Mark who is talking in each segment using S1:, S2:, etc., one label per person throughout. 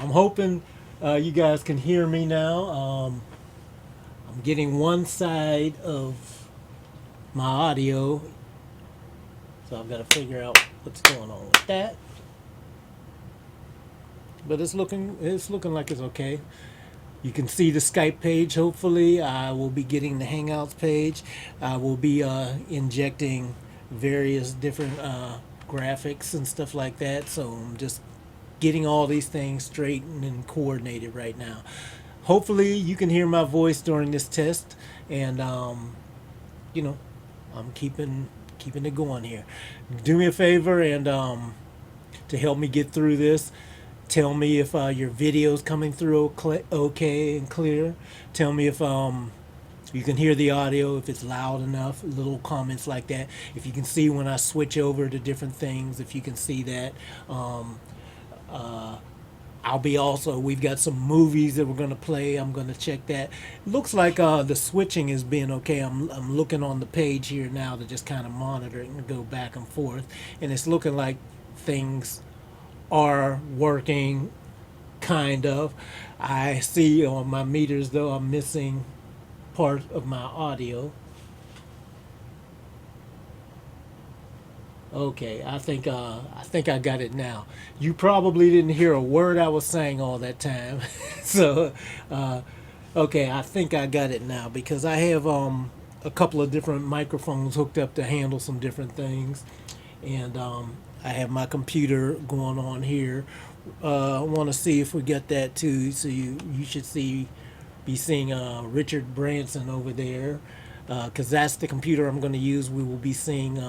S1: I'm hoping you guys can hear me now. I'm getting one side of my audio, so I've got to figure out what's going on with that. But it's looking like it's okay. You can see the Skype page. Hopefully, I will be getting the Hangouts page. I will be injecting various different graphics and stuff like that. So I'm just getting all these things straightened and coordinated right now. Hopefully, you can hear my voice during this test, and you know, I'm keeping it going here. Do me a favor and to help me get through this. Tell me if your video's coming through okay and clear. Tell me if you can hear the audio, if it's loud enough, little comments like that. If you can see when I switch over to different things, if you can see that. I'll be also, we've got some movies that we're going to play. I'm going to check that. Looks like the switching is being okay. I'm looking on the page here now to just kind of monitor it and go back and forth. And it's looking like things are working, kind of. I see on my meters, though, I'm missing part of my audio. Okay, I think I got it now. You probably didn't hear a word I was saying all that time. So uh, okay, I think I got it now because I have a couple of different microphones hooked up to handle some different things, and I have my computer going on here. I want to see if we get that too. So you should be seeing Richard Branson over there, because that's the computer I'm going to use. We will be seeing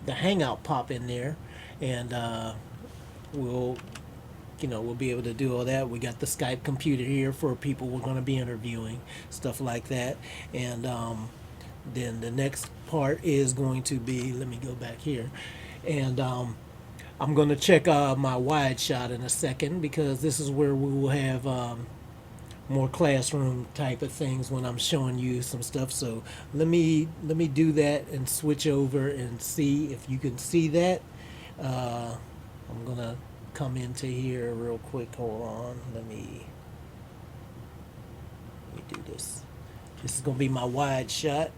S1: the Hangout pop in there, and we'll we'll be able to do all that. We got the Skype computer here for people we're going to be interviewing, stuff like that. And then the next part is going to be, let me go back here, and I'm going to check my wide shot in a second because this is where we will have more classroom type of things when I'm showing you some stuff. So let me do that and switch over and see if you can see that. I'm gonna come into here real quick. Hold on. Let me do this. This is gonna be my wide shot.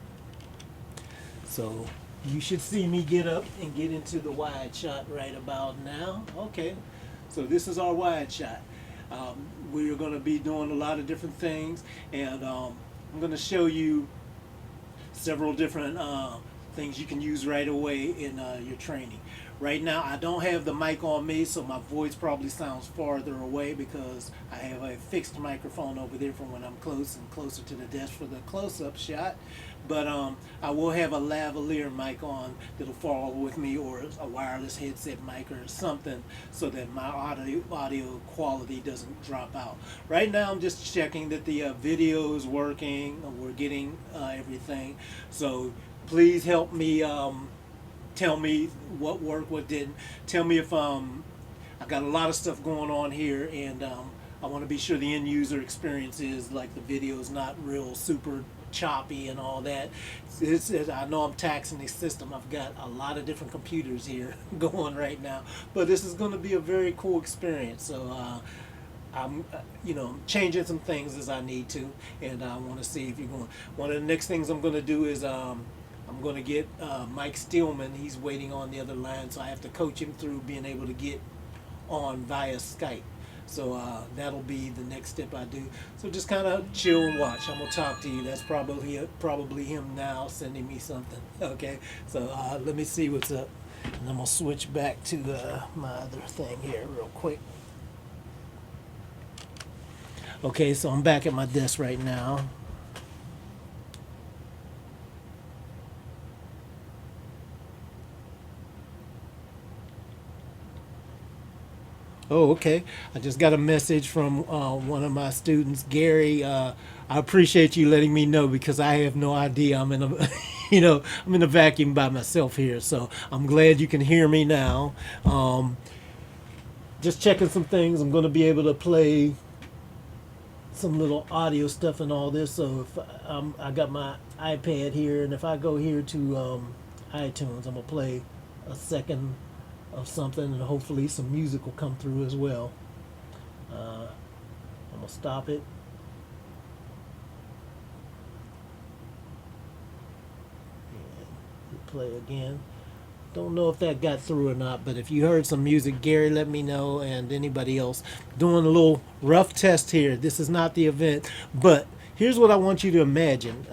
S1: So you should see me get up and get into the wide shot right about now. Okay. So this is our wide shot. We're going to be doing a lot of different things, and I'm going to show you several different things you can use right away in your training. Right now, I don't have the mic on me, so my voice probably sounds farther away because I have a fixed microphone over there for when I'm close and closer to the desk for the close-up shot. But I will have a lavalier mic on that'll follow with me, or a wireless headset mic or something, so that my audio quality doesn't drop out. Right now, I'm just checking that the video is working. We're getting everything. So please help me. Tell me what worked, what didn't. Tell me if I got a lot of stuff going on here, and I want to be sure the end user experience is like the video is not real super choppy and all that. I know I'm taxing the system. I've got a lot of different computers here going right now, but this is going to be a very cool experience. So I'm, changing some things as I need to, and I want to see if you're going. One of the next things I'm going to do is I'm going to get Mike Steelman. He's waiting on the other line, so I have to coach him through being able to get on via Skype. So that'll be the next step I do. So just kind of chill and watch. I'm gonna talk to you. That's probably him now sending me something. Okay. So let me see what's up, and I'm gonna switch back to my other thing here real quick. Okay, so I'm back at my desk right now. Oh, okay. I just got a message from one of my students, Gary. I appreciate you letting me know because I have no idea. I'm in a, I'm in a vacuum by myself here. So I'm glad you can hear me now. Just checking some things. I'm going to be able to play some little audio stuff and all this. So if I got my iPad here, and if I go here to iTunes, I'm gonna play a second of something, and hopefully some music will come through as well. I'm gonna stop it. And play again. Don't know if that got through or not, but if you heard some music, Gary, let me know, and anybody else. Doing a little rough test here. This is not the event, but here's what I want you to imagine.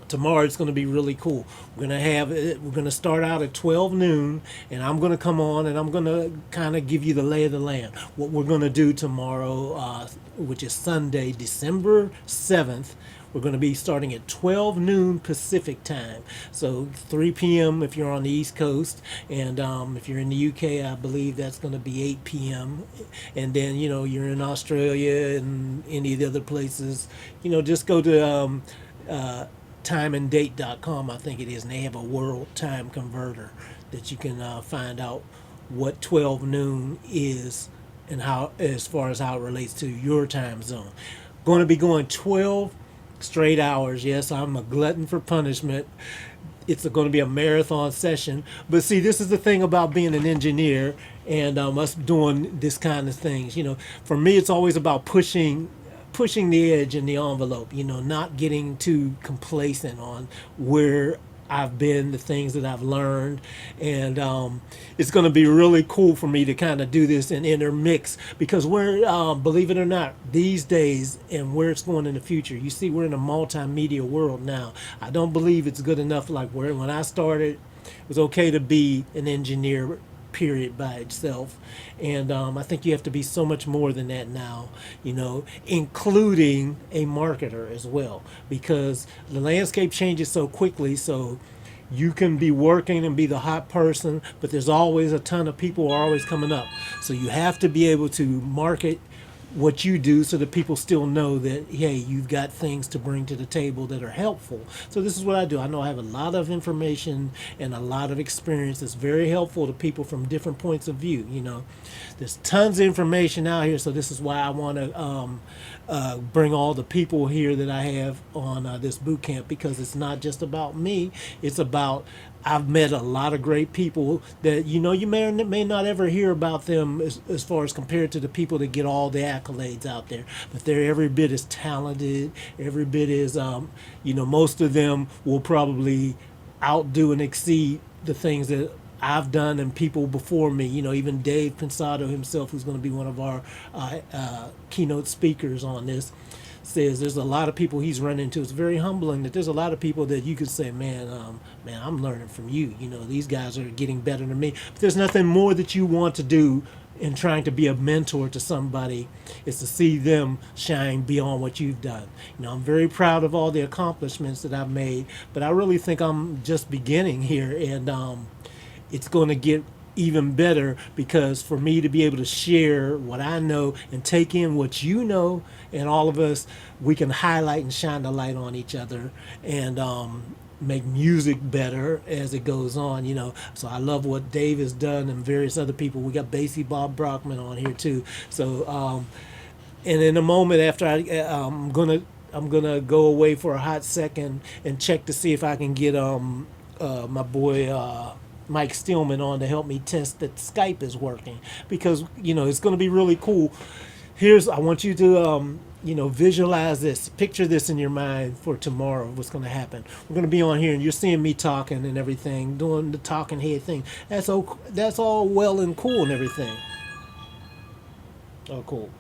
S1: Tomorrow it's going to be really cool. We're going to start out at 12 noon, and I'm going to come on and I'm going to kind of give you the lay of the land. What we're going to do tomorrow, which is Sunday, December 7th. We're going to be starting at 12 noon Pacific time. So 3 p.m. if you're on the East Coast. And if you're in the UK, I believe that's going to be 8 p.m. And then, you're in Australia and any of the other places, just go to timeanddate.com, I think it is, and they have a world time converter that you can find out what 12 noon is and how, as far as how it relates to your time zone. Going to be going 12 straight hours. Yes, I'm a glutton for punishment. It's going to be a marathon session. But see, this is the thing about being an engineer and us doing this kind of things. For me, it's always about pushing the edge and the envelope, not getting too complacent on where I've been, the things that I've learned. And it's going to be really cool for me to kind of do this and intermix, because we're, believe it or not, these days and where it's going in the future, you see, we're in a multimedia world now. I don't believe it's good enough like when I started, it was okay to be an engineer, period, by itself. And I think you have to be so much more than that now, including a marketer as well, because the landscape changes so quickly. So you can be working and be the hot person, but there's always a ton of people who are always coming up. So you have to be able to market what you do so that people still know that, hey, you've got things to bring to the table that are helpful. So this is what I do. I know I have a lot of information and a lot of experience that's very helpful to people from different points of view. There's tons of information out here, so this is why I want to bring all the people here that I have on this boot camp, because it's not just about me. It's about, I've met a lot of great people that you may not ever hear about them as far as compared to the people that get all the accolades out there, but they're every bit as talented, every bit as most of them will probably outdo and exceed the things that I've done and people before me. Even Dave Pensado himself, who's going to be one of our keynote speakers on this, says there's a lot of people he's run into. It's very humbling that there's a lot of people that you could say, man, I'm learning from you. These guys are getting better than me. But there's nothing more that you want to do in trying to be a mentor to somebody is to see them shine beyond what you've done. I'm very proud of all the accomplishments that I've made, but I really think I'm just beginning here, and it's going to get even better, because for me to be able to share what I know and take in what you know, and all of us, we can highlight and shine the light on each other and make music better as it goes on. So I love what Dave has done and various other people. We got Basie Bob Brockman on here too. So and in a moment after I'm gonna go away for a hot second and check to see if I can get my boy Mike Stillman on to help me test that Skype is working, because it's going to be really cool. I want you to visualize this, picture this in your mind for tomorrow. What's going to happen? We're going to be on here, and you're seeing me talking and everything, doing the talking head thing. That's all well and cool and everything. Oh, cool.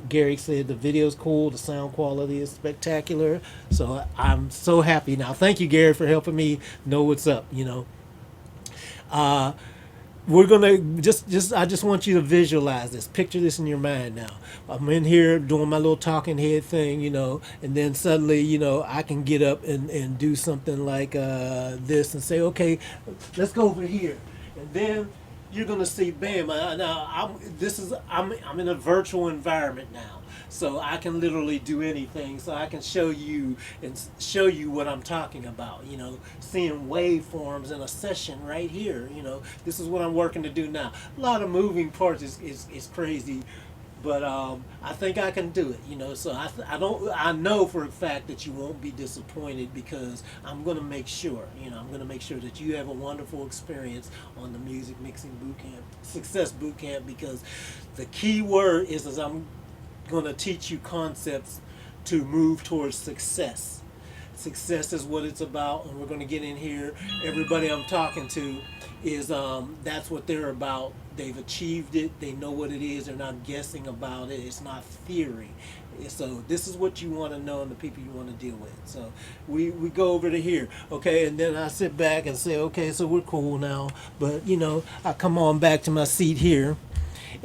S1: Gary said the video's cool, the sound quality is spectacular. So I'm so happy now. Thank you, Gary, for helping me know what's up. We're gonna I just want you to visualize this, picture this in your mind now. I'm in here doing my little talking head thing, and then suddenly, I can get up and do something like this and say, okay, let's go over here. And then you're gonna see, bam, I'm in a virtual environment now. So I can literally do anything. So I can show you what I'm talking about. Seeing waveforms in a session right here. This is what I'm working to do now. A lot of moving parts is crazy, but I think I can do it. So I know for a fact that you won't be disappointed, because I'm going to make sure. I'm going to make sure that you have a wonderful experience on the Music Mixing Bootcamp, Success Bootcamp, because the key word is I'm going to teach you concepts to move towards success. Success is what it's about, and we're going to get in here. Everybody I'm talking to is that's what they're about. They've achieved it. They know what it is. They're not guessing about it. It's not theory. So this is what you want to know and the people you want to deal with. So we go over to here, okay, and then I sit back and say, okay, so we're cool now. But I come on back to my seat here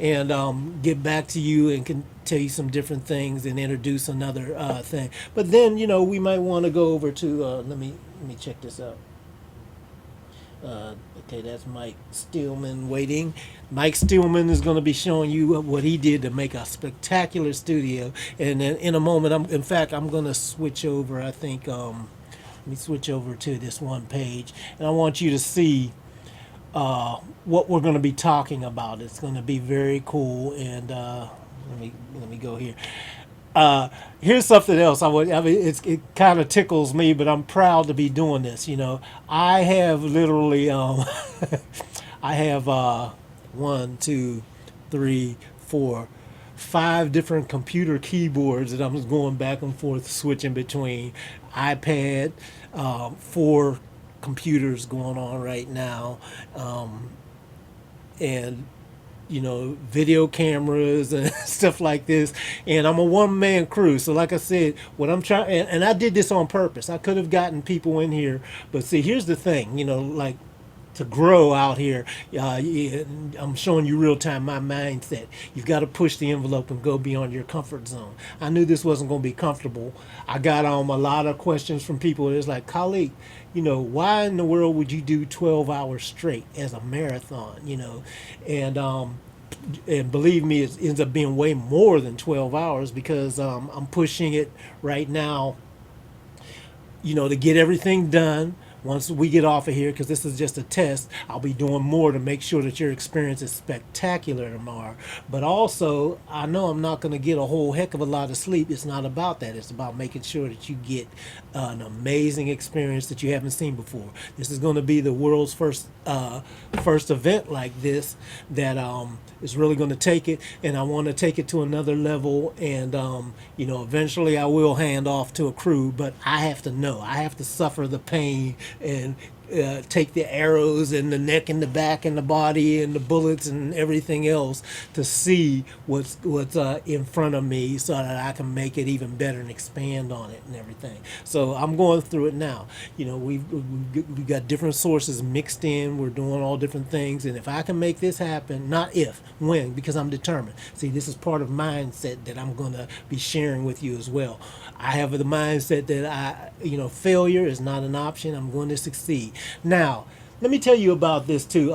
S1: and get back to you and can tell you some different things and introduce another thing. But then we might want to go over to let me check this out. Okay, that's Mike Steelman waiting. Mike Steelman is going to be showing you what he did to make a spectacular studio. And then in a moment, I'm going to switch over. I think let me switch over to this one page, and I want you to see what we're going to be talking about. It's going to be very cool. And let me go here. Here's something else. It kind of tickles me, but I'm proud to be doing this. I have literally, I have 1, 2, 3, 4, 5 different computer keyboards that I'm going back and forth switching between. iPad, 4 computers going on right now, and video cameras and stuff like this. And I'm a one-man crew. So like I said, what I'm trying, and I did this on purpose. I could have gotten people in here, but see, here's the thing, like to grow out here, I'm showing you real time my mindset. You've got to push the envelope and go beyond your comfort zone. I knew this wasn't going to be comfortable. I got a lot of questions from people. It's like, Khaliq, why in the world would you do 12 hours straight as a marathon? And believe me, it ends up being way more than 12 hours, because I'm pushing it right now, to get everything done. Once we get off of here, because this is just a test, I'll be doing more to make sure that your experience is spectacular tomorrow. But also, I know I'm not going to get a whole heck of a lot of sleep. It's not about that. It's about making sure that you get an amazing experience that you haven't seen before. This is going to be the world's first event like this that is really going to take it, and I want to take it to another level. And eventually I will hand off to a crew, but I have to know. I have to suffer the pain and take the arrows and the neck and the back and the body and the bullets and everything else to see what's in front of me, so that I can make it even better and expand on it and everything. So I'm going through it now. We've got different sources mixed in. We're doing all different things, and if I can make this happen, not if, when, because I'm determined. See, this is part of mindset that I'm going to be sharing with you as well. I have the mindset that failure is not an option. I'm going to succeed. Now, let me tell you about this too.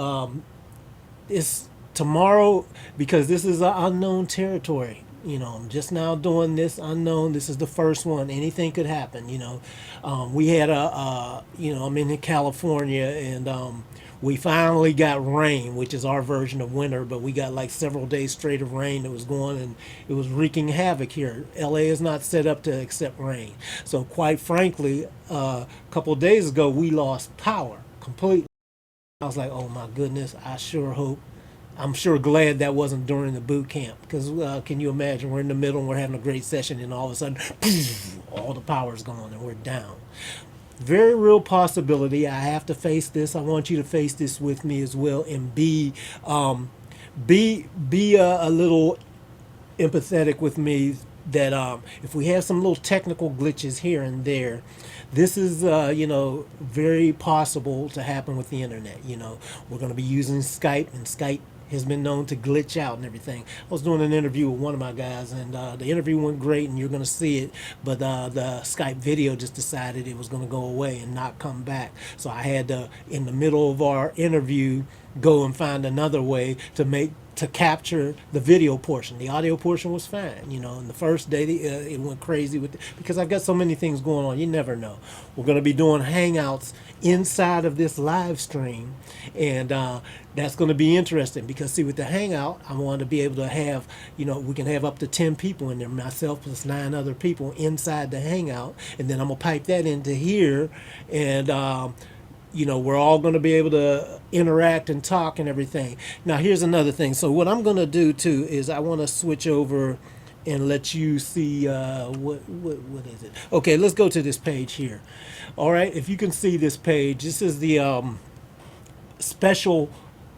S1: It's tomorrow, because this is an unknown territory. I'm just now doing this unknown. This is the first one. Anything could happen. We had I'm in California, and we finally got rain, which is our version of winter, but we got like several days straight of rain that was going, and it was wreaking havoc here. LA is not set up to accept rain. So quite frankly, a couple of days ago, we lost power completely. I was like, oh my goodness, I'm sure glad that wasn't during the boot camp, because can you imagine, we're in the middle and we're having a great session, and all of a sudden, all the power's gone and we're down. Very real possibility. I have to face this. I want you to face this with me as well, and be a little empathetic with me, that if we have some little technical glitches here and there, this is very possible to happen with the internet. We're going to be using Skype, and Skype has been known to glitch out and everything. I was doing an interview with one of my guys, and the interview went great, and you're going to see it, but the Skype video just decided it was going to go away and not come back. So I had to, in the middle of our interview, go and find another way to make to capture the video portion. The audio portion was fine. You know, and the first day it went crazy because I've got so many things going on. You never know. We're going to be doing Hangouts inside of this live stream, and that's going to be interesting because see, with the Hangout, I want to be able to have, you know, we can have up to 10 people in there, myself plus 9 other people inside the Hangout, and then I'm gonna pipe that into here, and you know, we're all going to be able to interact and talk and everything. Now, here's another thing. So what I'm going to do too is I want to switch over and let you see what is it? Okay, let's go to this page here. All right, if you can see this page, this is the special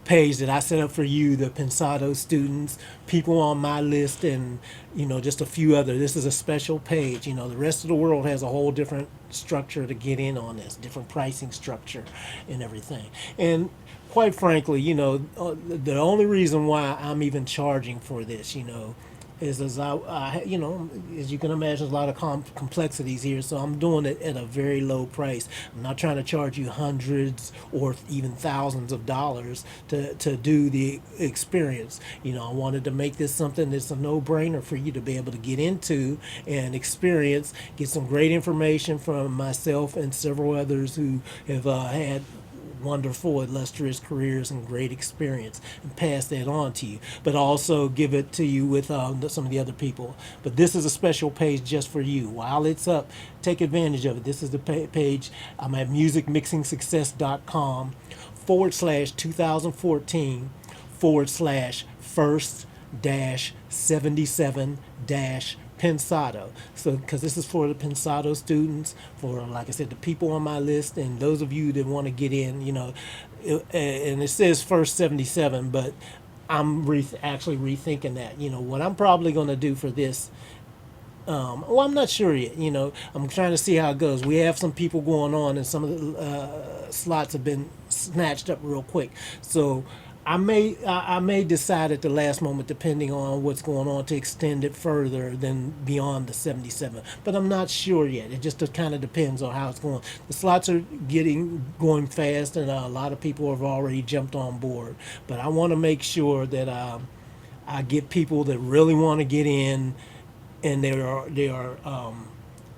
S1: page that I set up for you, the Pensado students, people on my list, and you know, just a few other. This is a special page. You know, the rest of the world has a whole different structure to get in on this, different pricing structure and everything. And quite frankly, you know, the only reason why I'm even charging for this, you know, is as I you know, as you can imagine, there's a lot of complexities here, so I'm doing it at a very low price. I'm not trying to charge you hundreds or even thousands of dollars to do the experience. You know, I wanted to make this something that's a no-brainer for you to be able to get into and experience, get some great information from myself and several others who have had wonderful, illustrious careers and great experience, and pass that on to you, but also give it to you with some of the other people. But this is a special page just for you. While it's up, take advantage of it. This is the page. I'm at musicmixingsuccess.com /2014 /first dash 77 dash Pensado. So, because this is for the Pensado students, for, like I said, the people on my list, and those of you that want to get in, you know, and it says first 77, but I'm actually rethinking that. You know, what I'm probably going to do for this, well, I'm not sure yet. You know, I'm trying to see how it goes. We have some people going on, and some of the slots have been snatched up real quick. So I may decide at the last moment, depending on what's going on, to extend it further than beyond the 77. But I'm not sure yet. It just kind of depends on how it's going. The slots are going fast, and a lot of people have already jumped on board. But I want to make sure that I get people that really want to get in, and they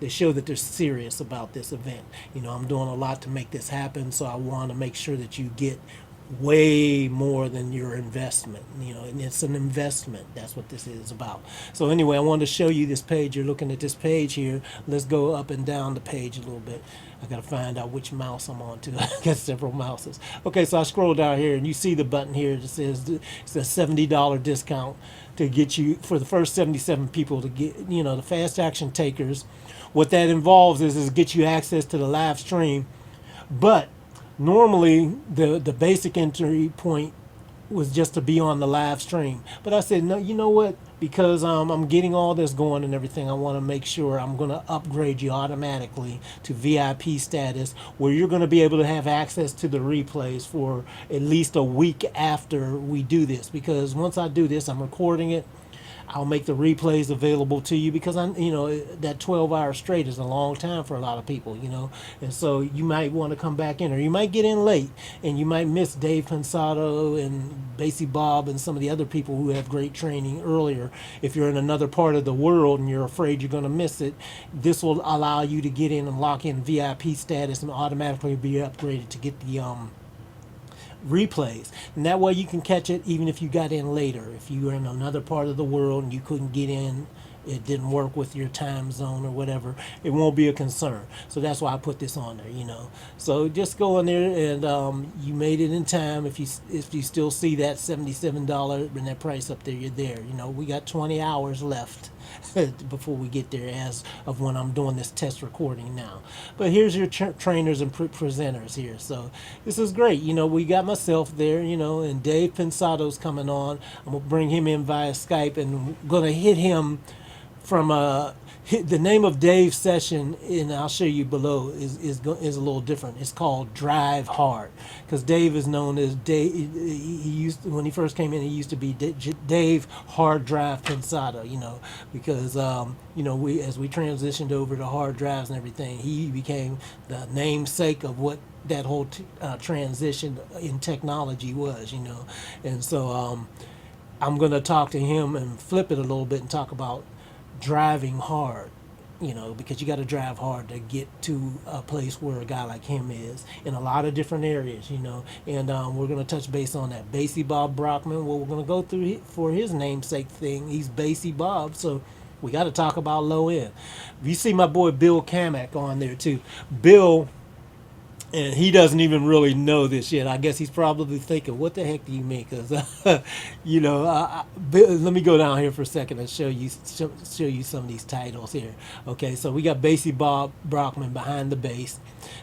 S1: show that they're serious about this event. You know, I'm doing a lot to make this happen, so I want to make sure that you get way more than your investment, you know, and it's an investment. That's what this is about. So anyway, I wanted to show you this page. You're looking at this page here. Let's go up and down the page a little bit. I got to find out which mouse I'm on to. I got several mouses. Okay, so I scroll down here and you see the button here that says it's a $70 discount to get you, for the first 77 people, to get, you know, the fast action takers. What that involves is get you access to the live stream, but normally the basic entry point was just to be on the live stream. But I said, no, you know what? Because I'm getting all this going and everything, I want to make sure I'm going to upgrade you automatically to VIP status, where you're going to be able to have access to the replays for at least a week after we do this. Because once I do this, I'm recording it. I'll make the replays available to you, because you know, that 12 hours straight is a long time for a lot of people, you know, and so you might want to come back in, or you might get in late and you might miss Dave Pensado and Basie Bob and some of the other people who have great training earlier. If you're in another part of the world and you're afraid you're going to miss it, this will allow you to get in and lock in VIP status and automatically be upgraded to get the replays, and that way you can catch it even if you got in later. If you were in another part of the world and you couldn't get in, it didn't work with your time zone or whatever, it won't be a concern. So that's why I put this on there, you know. So just go in there, and you made it in time. If you still see that $77 and that price up there, you're there. You know, we got 20 hours left before we get there, as of when I'm doing this test recording now. But here's your trainers and presenters here. So this is great. You know, we got myself there, you know, and Dave Pensado's coming on. I'm gonna bring him in via Skype, and I'm gonna hit him from the name of Dave's session, and I'll show you below, is a little different. It's called Drive Hard, because Dave is known as Dave. He used, when he first came in, he used to be Dave Hard Drive Pensado, you know, because you know, as we transitioned over to hard drives and everything, he became the namesake of what that whole transition in technology was, you know. And so I'm going to talk to him and flip it a little bit and talk about driving hard, because you got to drive hard to get to a place where a guy like him is in a lot of different areas, and we're going to touch base on that. Basie Bob Brockman, well, we're going to go through for his namesake thing. He's Basie Bob, so we got to talk about low end. You see my boy Bill Kamak on there too. Bill, and he doesn't even really know this yet. I guess he's probably thinking, "What the heck do you mean?" Because, let me go down here for a second and show you some of these titles here. Okay, so we got Basie Bob Brockman behind the bass.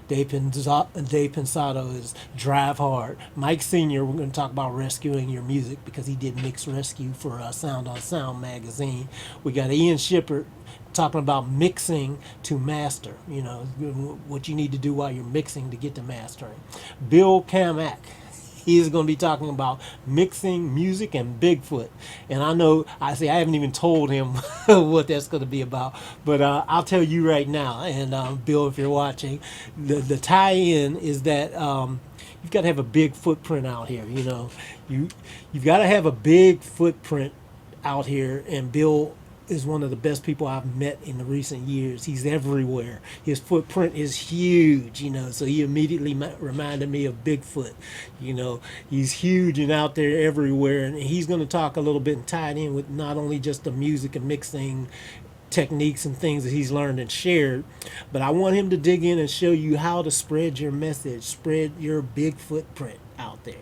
S1: Dave Pensado is Drive Hard. Mike Senior, we're going to talk about rescuing your music because he did mix rescue for Sound on Sound magazine. We got Ian Shippert talking about mixing to master, what you need to do while you're mixing to get to mastering. Bill Kamak, he's going to be talking about mixing music and Bigfoot. And I haven't even told him what that's going to be about, but I'll tell you right now. And Bill, if you're watching, the tie-in is that you've got to have a big footprint out here. You've got to have a big footprint out here, and Bill is one of the best people I've met in the recent years. He's everywhere. His footprint is huge, so he immediately reminded me of Bigfoot. He's huge and out there everywhere, and he's going to talk a little bit and tie it in with not only just the music and mixing techniques and things that he's learned and shared, but I want him to dig in and show you how to spread your message, spread your big footprint out there.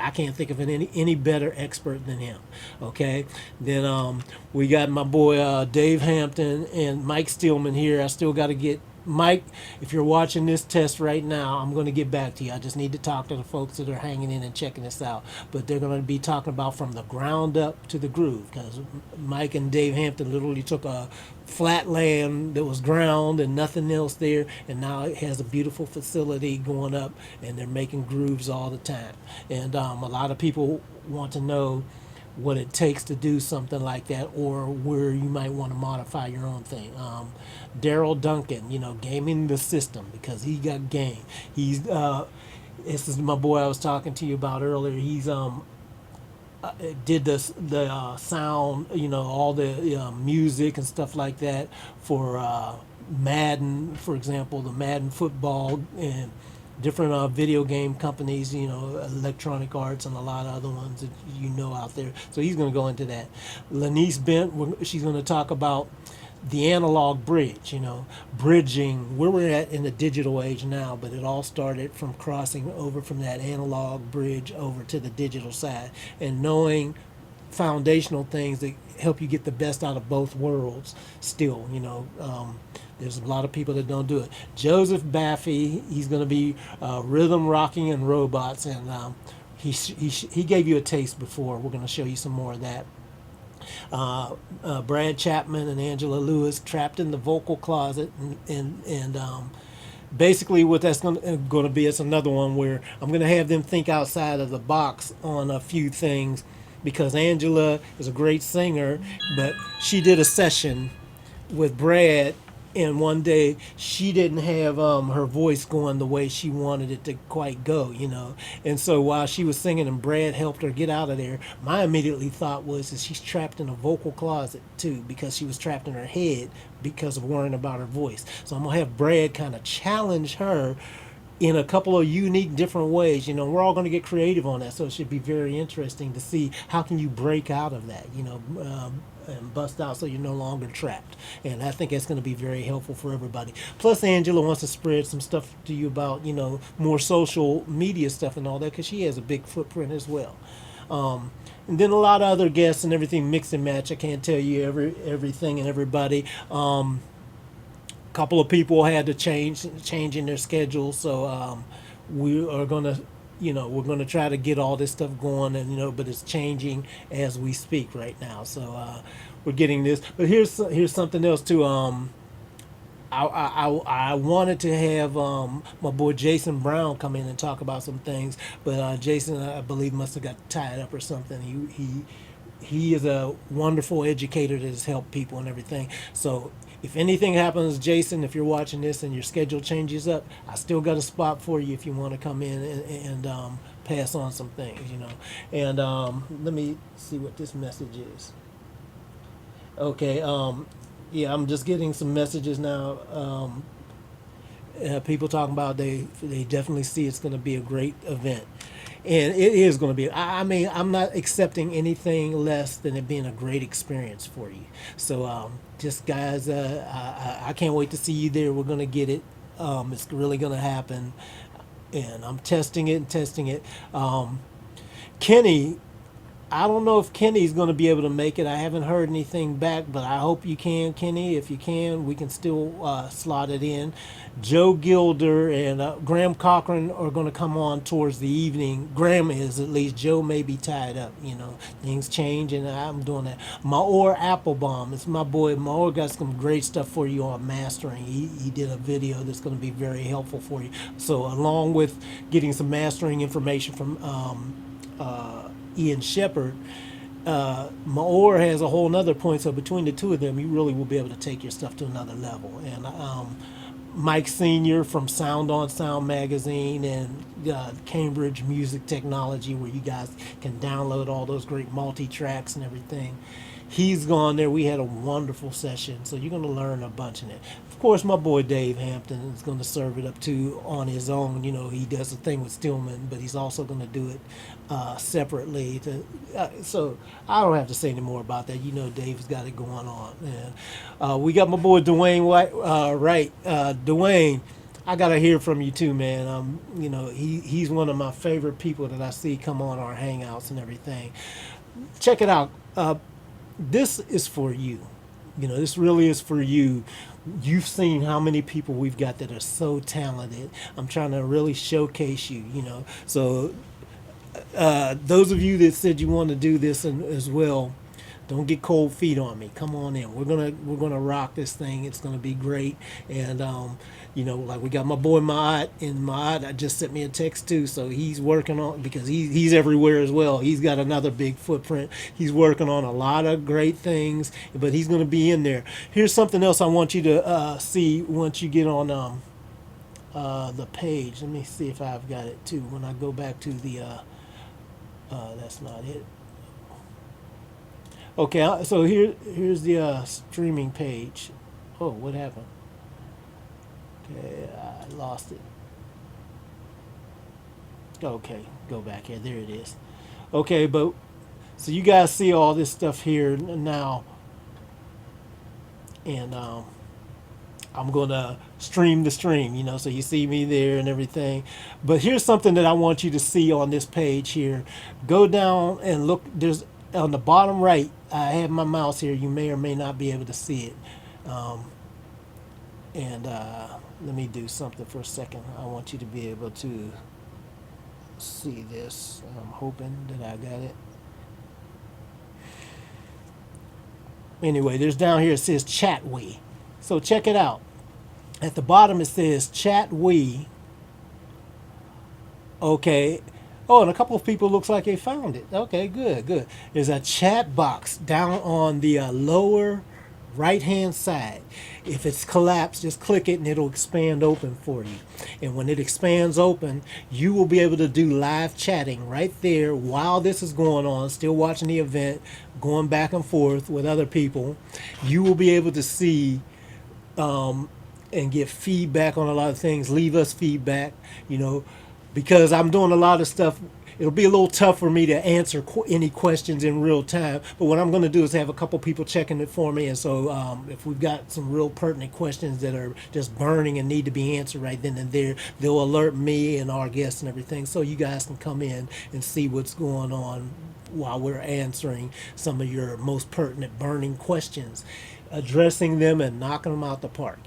S1: I can't think of any better expert than him. Okay, then we got my boy Dave Hampton and Mike Steelman here. I still got to get Mike. If you're watching this test right now, I'm going to get back to you. I just need to talk to the folks that are hanging in and checking this out. But they're going to be talking about from the ground up to the groove, because Mike and Dave Hampton literally took a flat land that was ground and nothing else there, and now it has a beautiful facility going up, and they're making grooves all the time. And a lot of people want to know what it takes to do something like that, or where you might want to modify your own thing. Daryl Duncan, gaming the system, because he got game. He's this is my boy I was talking to you about earlier. He's did the sound, all the music and stuff like that for Madden, for example, the Madden football, and different video game companies, Electronic Arts and a lot of other ones that out there. So he's going to go into that. Lanice Bent, she's going to talk about the analog bridge, bridging where we're at in the digital age now, but it all started from crossing over from that analog bridge over to the digital side, and knowing foundational things that help you get the best out of both worlds still. There's a lot of people that don't do it. Joseph Baffy, he's going to be rhythm, rocking, and robots, and he gave you a taste before. We're going to show you some more of that. Brad Chapman and Angela Lewis, Trapped in the Vocal Closet, and basically what that's going to be, it's another one where I'm going to have them think outside of the box on a few things, because Angela is a great singer, but she did a session with Brad, and one day she didn't have her voice going the way she wanted it to quite go, and so while she was singing and Brad helped her get out of there, my immediately thought was that she's trapped in a vocal closet too, because she was trapped in her head because of worrying about her voice. So I'm gonna have Brad kind of challenge her in a couple of unique different ways. We're all going to get creative on that, so it should be very interesting to see how can you break out of that, and bust out so you're no longer trapped. And I think that's going to be very helpful for everybody. Plus, Angela wants to spread some stuff to you about, more social media stuff and all that, because she has a big footprint as well. And then a lot of other guests and everything, mix and match. I can't tell you everything and everybody. Couple of people had to change in their schedule, so we are gonna we're gonna try to get all this stuff going, and but it's changing as we speak right now, so we're getting this. But here's something else too. I wanted to have my boy Jason Brown come in and talk about some things, but Jason, I believe, must have got tied up or something. He is a wonderful educator that has helped people and everything. So if anything happens, Jason, if you're watching this and your schedule changes up, I still got a spot for you if you want to come in and pass on some things, And let me see what this message is. Okay, yeah, I'm just getting some messages now. People talking about they definitely see it's going to be a great event, and it is going to be. I mean, I'm not accepting anything less than it being a great experience for you. So, just guys, I can't wait to see you there. We're going to get it. It's really going to happen, and I'm testing it and testing it. Kenny, I don't know if Kenny's going to be able to make it. I haven't heard anything back, but I hope you can, Kenny. If you can, we can still slot it in. Joe Gilder and Graham Cochran are going to come on towards the evening. Graham is, at least. Joe may be tied up. Things change, and I'm doing that. Maor Applebaum, it's my boy. Maor got some great stuff for you on mastering. He did a video that's going to be very helpful for you. So, along with getting some mastering information from Ian Shepherd, Maor has a whole nother point. So between the two of them, you really will be able to take your stuff to another level. And Mike Senior from Sound on Sound magazine and Cambridge Music Technology, where you guys can download all those great multi-tracks and everything. He's gone there. We had a wonderful session, so you're going to learn a bunch in it. Of course, my boy Dave Hampton is going to serve it up too on his own. He does a thing with Stillman, but he's also going to do it separately. So I don't have to say any more about that. Dave's got it going on. And we got my boy Dwayne White. Right, Dwayne. I gotta hear from you too, man. He's one of my favorite people that I see come on our hangouts and everything. Check it out. This is for you. This really is for you. You've seen how many people we've got that are so talented. I'm trying to really showcase you, So those of you that said you want to do this as well, don't get cold feet on me. Come on in. We're gonna rock this thing. It's gonna be great. And like we got my boy Maat, and Maat just sent me a text too. So he's working on, because he's everywhere as well. He's got another big footprint. He's working on a lot of great things, but he's gonna be in there. Here's something else I want you to see once you get on the page. Let me see if I've got it too. When I go back to the that's not it. Okay, so here's the streaming page. Oh, what happened? Okay, I lost it. Okay, go back here. There it is. Okay, but so you guys see all this stuff here now, and I'm gonna stream the stream, so you see me there and everything. But here's something that I want you to see on this page here. Go down and look. There's on the bottom right, I have my mouse here. You may or may not be able to see it. And let me do something for a second. I want you to be able to see this. I'm hoping that I got it. Anyway, there's down here, it says Chat We. So check it out. At the bottom it says Chat We. Okay. Oh, and a couple of people looks like they found it. Okay, good. There's a chat box down on the lower right-hand side. If it's collapsed, just click it and it'll expand open for you. And when it expands open, you will be able to do live chatting right there while this is going on, still watching the event, going back and forth with other people. You will be able to see and get feedback on a lot of things. Leave us feedback, because I'm doing a lot of stuff. It'll be a little tough for me to answer any questions in real time, but what I'm going to do is have a couple people checking it for me. And so if we've got some real pertinent questions that are just burning and need to be answered right then and there, they'll alert me and our guests and everything, so you guys can come in and see what's going on while we're answering some of your most pertinent burning questions, addressing them and knocking them out the park.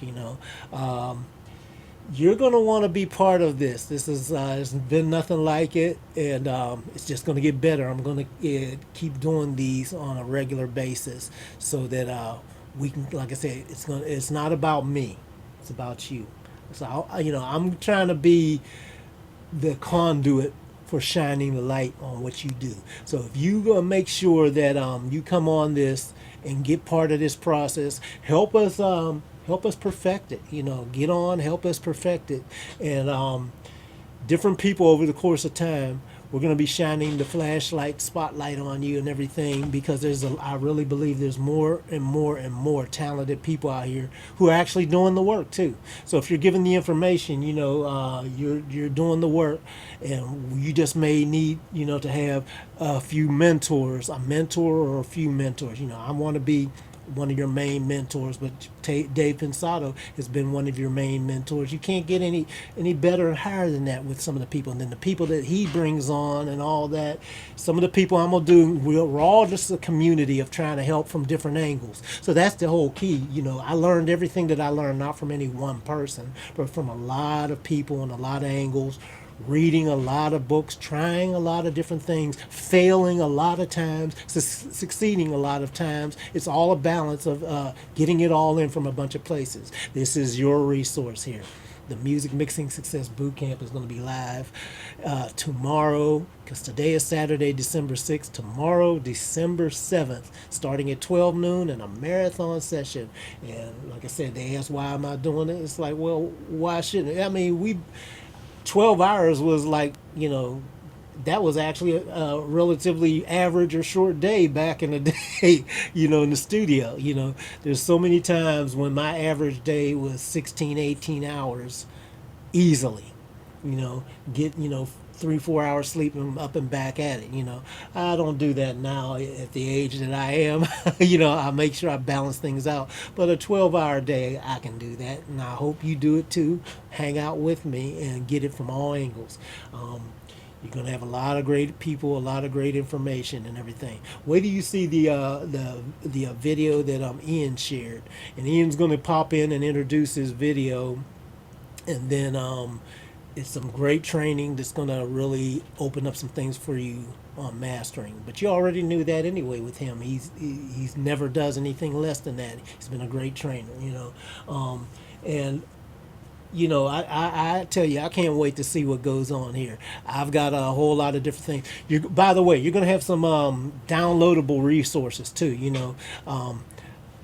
S1: You're going to want to be part of this. This is there's been nothing like it, and it's just going to get better. I'm going to keep doing these on a regular basis so that we can, like I said, it's not about me. It's about you. So I'm trying to be the conduit for shining the light on what you do. So if you gonna make sure that you come on this and get part of this process, help us perfect it. Get on, help us perfect it. And different people over the course of time we're going to be shining the flashlight spotlight on you and everything, because I really believe there's more and more and more talented people out here who are actually doing the work too. So if you're given the information, you're doing the work, and you just may need, to have a few mentors, a mentor or a few mentors. I want to be one of your main mentors, but Dave Pensado has been one of your main mentors. You can't get any better and higher than that with some of the people. And then the people that he brings on and all that, some of the people I'm going to do, we're all just a community of trying to help from different angles. So that's the whole key. I learned everything that I learned, not from any one person, but from a lot of people and a lot of angles, reading a lot of books, trying a lot of different things, failing a lot of times, succeeding a lot of times. It's all a balance of getting it all in from a bunch of places. This is your resource here. The Music Mixing Success Bootcamp is going to be live tomorrow, because today is Saturday, December 6th. Tomorrow, December 7th, starting at 12 noon, and a marathon session. And like I said, they asked, why am I doing it? It's like, well, why shouldn't I? I mean, 12 hours was like, that was actually a relatively average or short day back in the day, in the studio. There's so many times when my average day was 16, 18 hours easily, get, 3-4 hours sleep and up and back at it. I don't do that now at the age that I am. I make sure I balance things out, but a 12-hour day I can do that, and I hope you do it too. Hang out with me and get it from all angles. You're going to have a lot of great people, a lot of great information and everything. Wait till you see the video that Ian shared, and Ian's going to pop in and introduce his video, and then it's some great training that's going to really open up some things for you on mastering. But you already knew that anyway with him. He's never does anything less than that. He's been a great trainer, and I tell you, I can't wait to see what goes on here. I've got a whole lot of different things. By the way, you're going to have some downloadable resources too.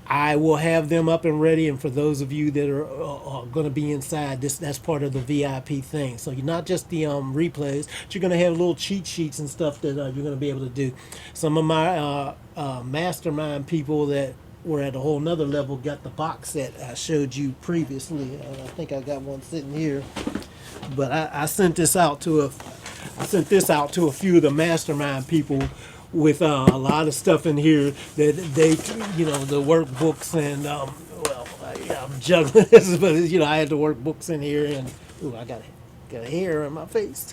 S1: I will have them up and ready, and for those of you that are going to be inside, that's part of the VIP thing. So you're not just the replays, but you're going to have little cheat sheets and stuff that you're going to be able to do. Some of my mastermind people that were at a whole nother level got the box set I showed you previously. I think I got one sitting here, but I sent this out to a few of the mastermind people with a lot of stuff in here that they, the workbooks and I'm juggling this, but I had the workbooks in here, and I got a hair on my face,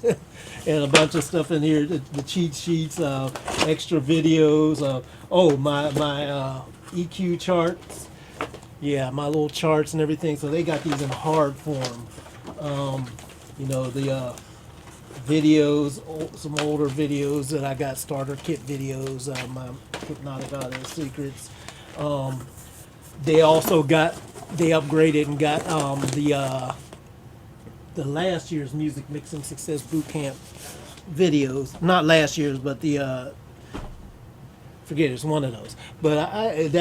S1: and a bunch of stuff in here, the cheat sheets, extra videos, my EQ charts, my little charts and everything. So they got these in hard form. The videos, some older videos that I got, starter kit videos, my Hypnotic Audio Secrets. They also they upgraded and got the last year's Music Mixing Success Bootcamp videos. Not last year's, but forget it, it's one of those. But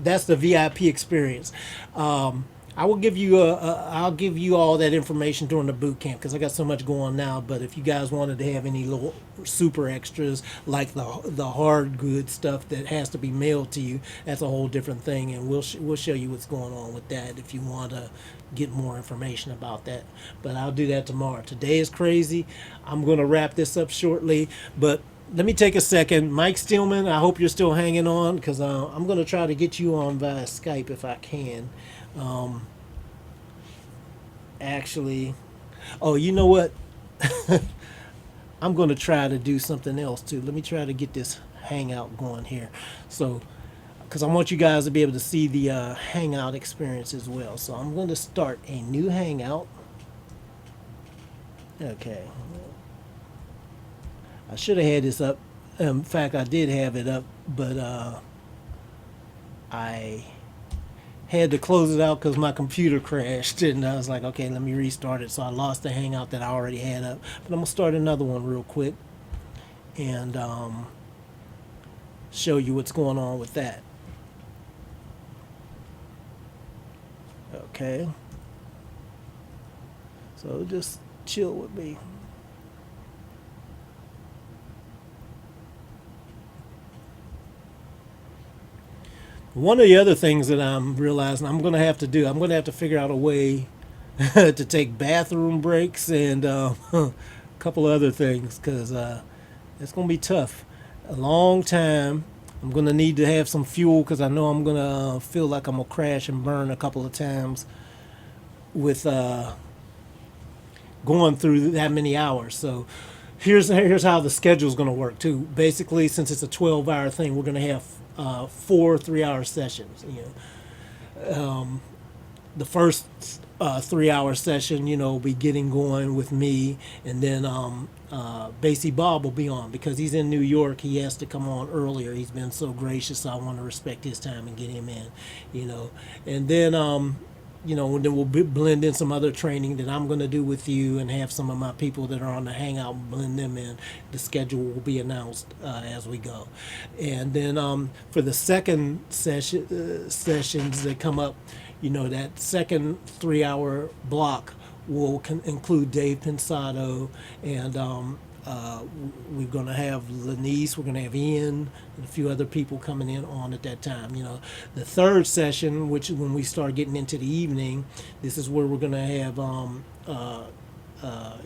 S1: that's the VIP experience. I will give you I'll give you all that information during the boot camp, because I got so much going on now. But if you guys wanted to have any little super extras, like the hard good stuff that has to be mailed to you, that's a whole different thing, and we'll show you what's going on with that if you want to get more information about that. But I'll do that tomorrow. Today is crazy. I'm going to wrap this up shortly, but let me take a second. Mike Stillman, I hope you're still hanging on, because I'm going to try to get you on via Skype if I can. Actually, you know what? I'm going to try to do something else too. Let me try to get this Hangout going here. So, because I want you guys to be able to see the Hangout experience as well. So I'm going to start a new Hangout. Okay. I should have had this up. In fact, I did have it up, but I had to close it out because my computer crashed, and I was like, okay, let me restart it. So I lost the Hangout that I already had up, but I'm gonna start another one real quick and show you what's going on with that. Okay, so just chill with me. One of the other things that I'm realizing I'm going to have to do, I'm going to have to figure out a way to take bathroom breaks and a couple of other things because it's going to be tough. A long time. I'm going to need to have some fuel because I know I'm going to feel like I'm going to crash and burn a couple of times with going through that many hours. So here's how the schedule is going to work too. Basically, since it's a 12-hour thing, we're going to have 4 3-hour sessions. The first 3-hour session, will be getting going with me, and then Basie Bob will be on because he's in New York. He has to come on earlier. He's been so gracious, so I want to respect his time and get him in. And then and then we'll blend in some other training that I'm going to do with you and have some of my people that are on the Hangout and blend them in. The schedule will be announced as we go. And then for the second sessions that come up, that second 3-hour block will include Dave Pensado and we're going to have Lanice, we're going to have Ian, and a few other people coming in on at that time. The third session, which is when we start getting into the evening, this is where we're going to have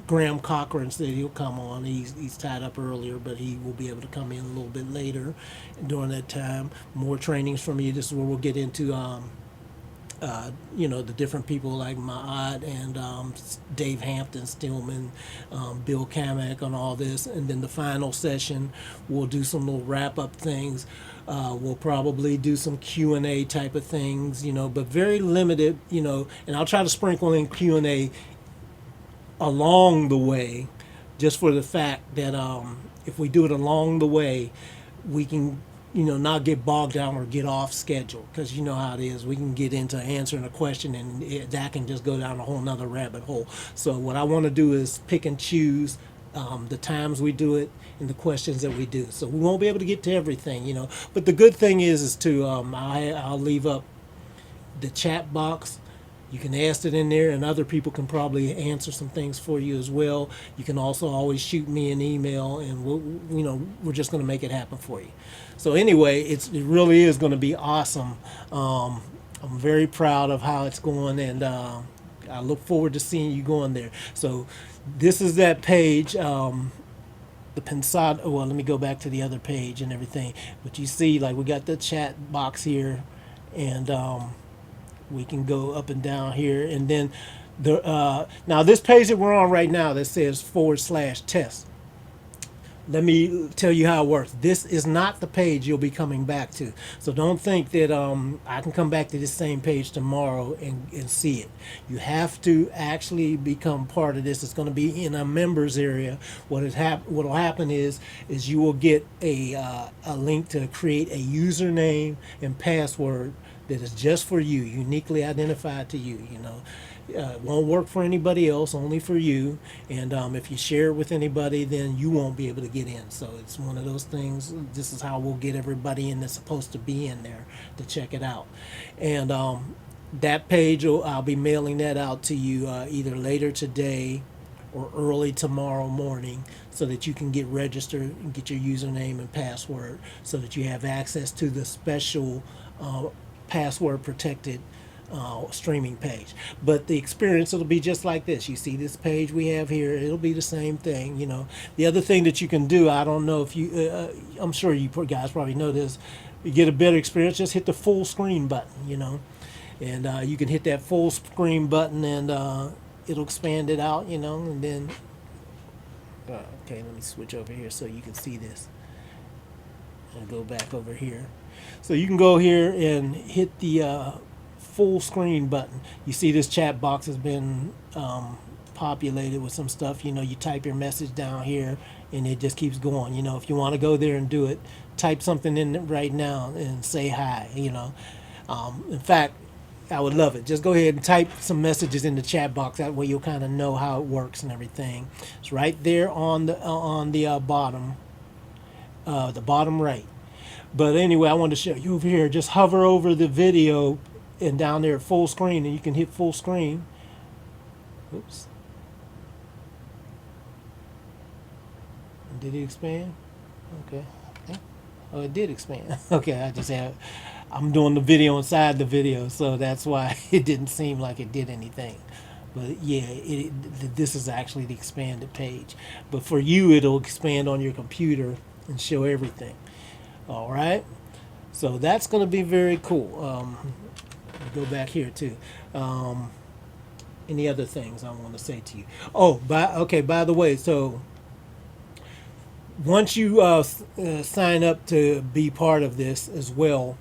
S1: Graham Cochran said he'll come on. He's tied up earlier, but he will be able to come in a little bit later during that time. More trainings from you. This is where we'll get into the different people like Maad and Dave Hampton, Stillman, Bill Kamek on all this. And then the final session, we'll do some little wrap-up things. We'll probably do some Q&A type of things, but very limited, and I'll try to sprinkle in Q&A along the way just for the fact that if we do it along the way, we can not get bogged down or get off schedule because you know how it is. We can get into answering a question and that can just go down a whole nother rabbit hole. So what I want to do is pick and choose the times we do it and the questions that we do. So we won't be able to get to everything, but the good thing is to I'll leave up the chat box. You can ask it in there, and other people can probably answer some things for you as well. You can also always shoot me an email, and we're just going to make it happen for you. So anyway, it really is going to be awesome. I'm very proud of how it's going, and I look forward to seeing you going there. So this is that page. The Pensado. Well, let me go back to the other page and everything. But you see, like we got the chat box here, and we can go up and down here, and then now this page that we're on right now that says /test. Let me tell you how it works. This is not the page you'll be coming back to. So don't think that I can come back to this same page tomorrow and see it. You have to actually become part of this. It's going to be in a members area. What will happen is you will get a link to create a username and password that is just for you, uniquely identified to you. It won't work for anybody else, only for you. And if you share it with anybody, then you won't be able to get in. So it's one of those things. This is how we'll get everybody in that's supposed to be in there to check it out. And that page, I'll be mailing that out to you either later today or early tomorrow morning so that you can get registered and get your username and password so that you have access to the special password protected streaming page. But the experience, it'll be just like this. You see this page we have here, it'll be the same thing. The other thing that you can do, I don't know if you I'm sure you guys probably know this, you get a better experience, just hit the full screen button, and you can hit that full screen button and it'll expand it out, and then okay, let me switch over here so you can see this and go back over here. So you can go here and hit the full screen button. You see this chat box has been populated with some stuff. You type your message down here and it just keeps going. If you want to go there and do it, type something in right now and say hi. In fact, I would love it. Just go ahead and type some messages in the chat box. That way you'll kind of know how it works and everything. It's right there on the bottom right. But anyway, I wanted to show you over here. Just hover over the video and down there at full screen, and you can hit full screen. Oops. Did it expand? Okay. Oh, it did expand. Okay, I'm doing the video inside the video, so that's why it didn't seem like it did anything. But yeah, this is actually the expanded page. But for you, it'll expand on your computer and show everything. All right. So that's going to be very cool. Go back here too. Any other things I want to say to you? Oh, by the way, so once you sign up to be part of this as well,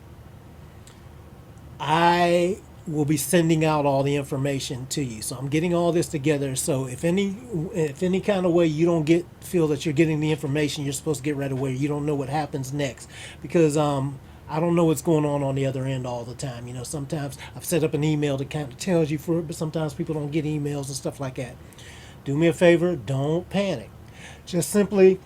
S1: I will be sending out all the information to you. So I'm getting all this together. So if any kind of way you don't feel that you're getting the information you're supposed to get right away, you don't know what happens next, because I don't know what's going on the other end all the time. You know, sometimes I've set up an email that kind of tells you for it, but sometimes people don't get emails and stuff like that. Do me a favor, don't panic. Just simply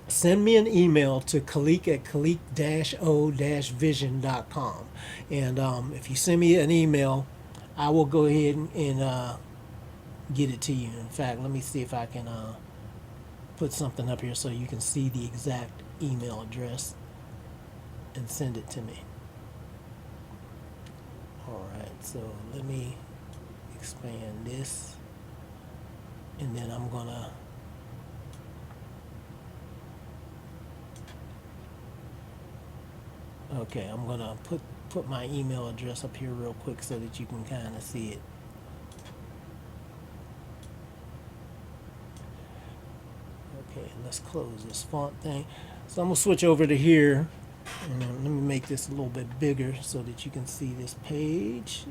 S1: send me an email to Khaliq at Khaliq-O-Vision.com. And if you send me an email, I will go ahead and get it to you. In fact, let me see if I can put something up here so you can see the exact email address and send it to me. All right, so let me expand this, and then I'm gonna I'm gonna put my email address up here real quick so that you can kind of see it. Okay, let's close this font thing. So I'm gonna switch over to here, and then let me make this a little bit bigger so that you can see this page.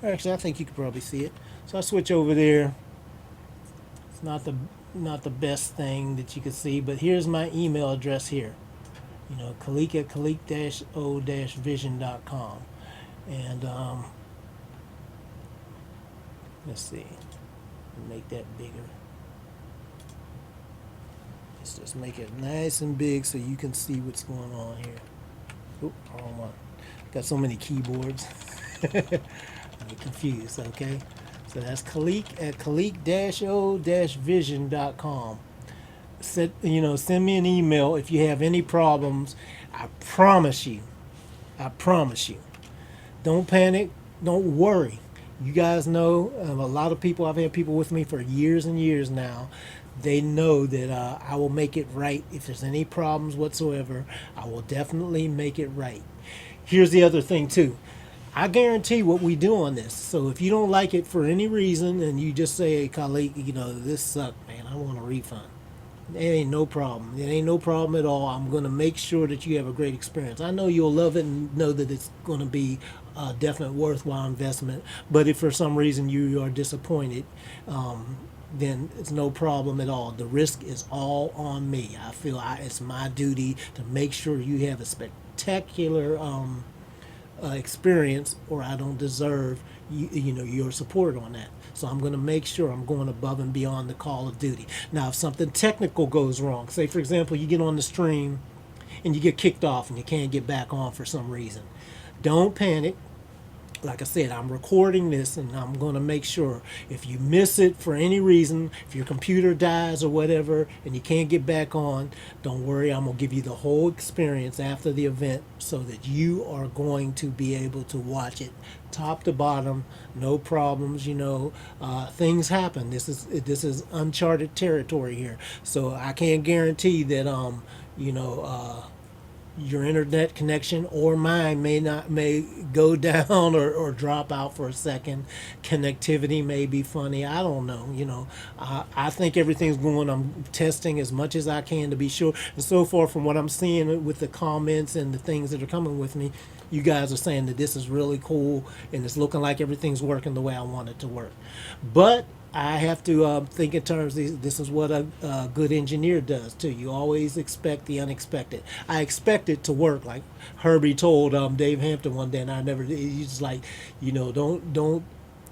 S1: Actually, I think you can probably see it. So I switch over there. It's not the best thing that you can see, but here's my email address here. You know, Khaliq at Khaliq-O-Vision.com. And let's see, make that bigger. Let's just make it nice and big so you can see what's going on here. Oop, wrong one. Got so many keyboards. I get confused. Okay, so that's Khaliq at Khaliq-O-Vision.com. Send me an email if you have any problems. I promise you, don't panic, don't worry. You guys know, a lot of people, I've had people with me for years and years now. They know that I will make it right. If there's any problems whatsoever, I will definitely make it right. Here's the other thing too. I guarantee what we do on this. So if you don't like it for any reason and you just say, hey, Khaliq, this sucked, man, I want a refund. It ain't no problem. It ain't no problem at all. I'm going to make sure that you have a great experience. I know you'll love it and know that it's going to be a definite worthwhile investment. But if for some reason you are disappointed, then it's no problem at all. The risk is all on me. I feel it's my duty to make sure you have a spectacular experience, or I don't deserve your support on that. So I'm going to make sure I'm going above and beyond the call of duty. Now, if something technical goes wrong, say for example you get on the stream and you get kicked off and you can't get back on for some reason, don't panic. Like I said, I'm recording this and I'm going to make sure if you miss it for any reason, if your computer dies or whatever and you can't get back on, don't worry, I'm going to give you the whole experience after the event so that you are going to be able to watch it top to bottom, no problems. Things happen. This is uncharted territory here, so I can't guarantee that your internet connection or mine may go down or drop out for a second. Connectivity may be funny. I don't know. I think everything's going. I'm testing as much as I can to be sure. And so far, from what I'm seeing with the comments and the things that are coming with me, you guys are saying that this is really cool and it's looking like everything's working the way I want it to work. But I have to think in terms of this is what a good engineer does too. You always expect the unexpected. I expect it to work, like Herbie told Dave Hampton one day, and I never. He's like, don't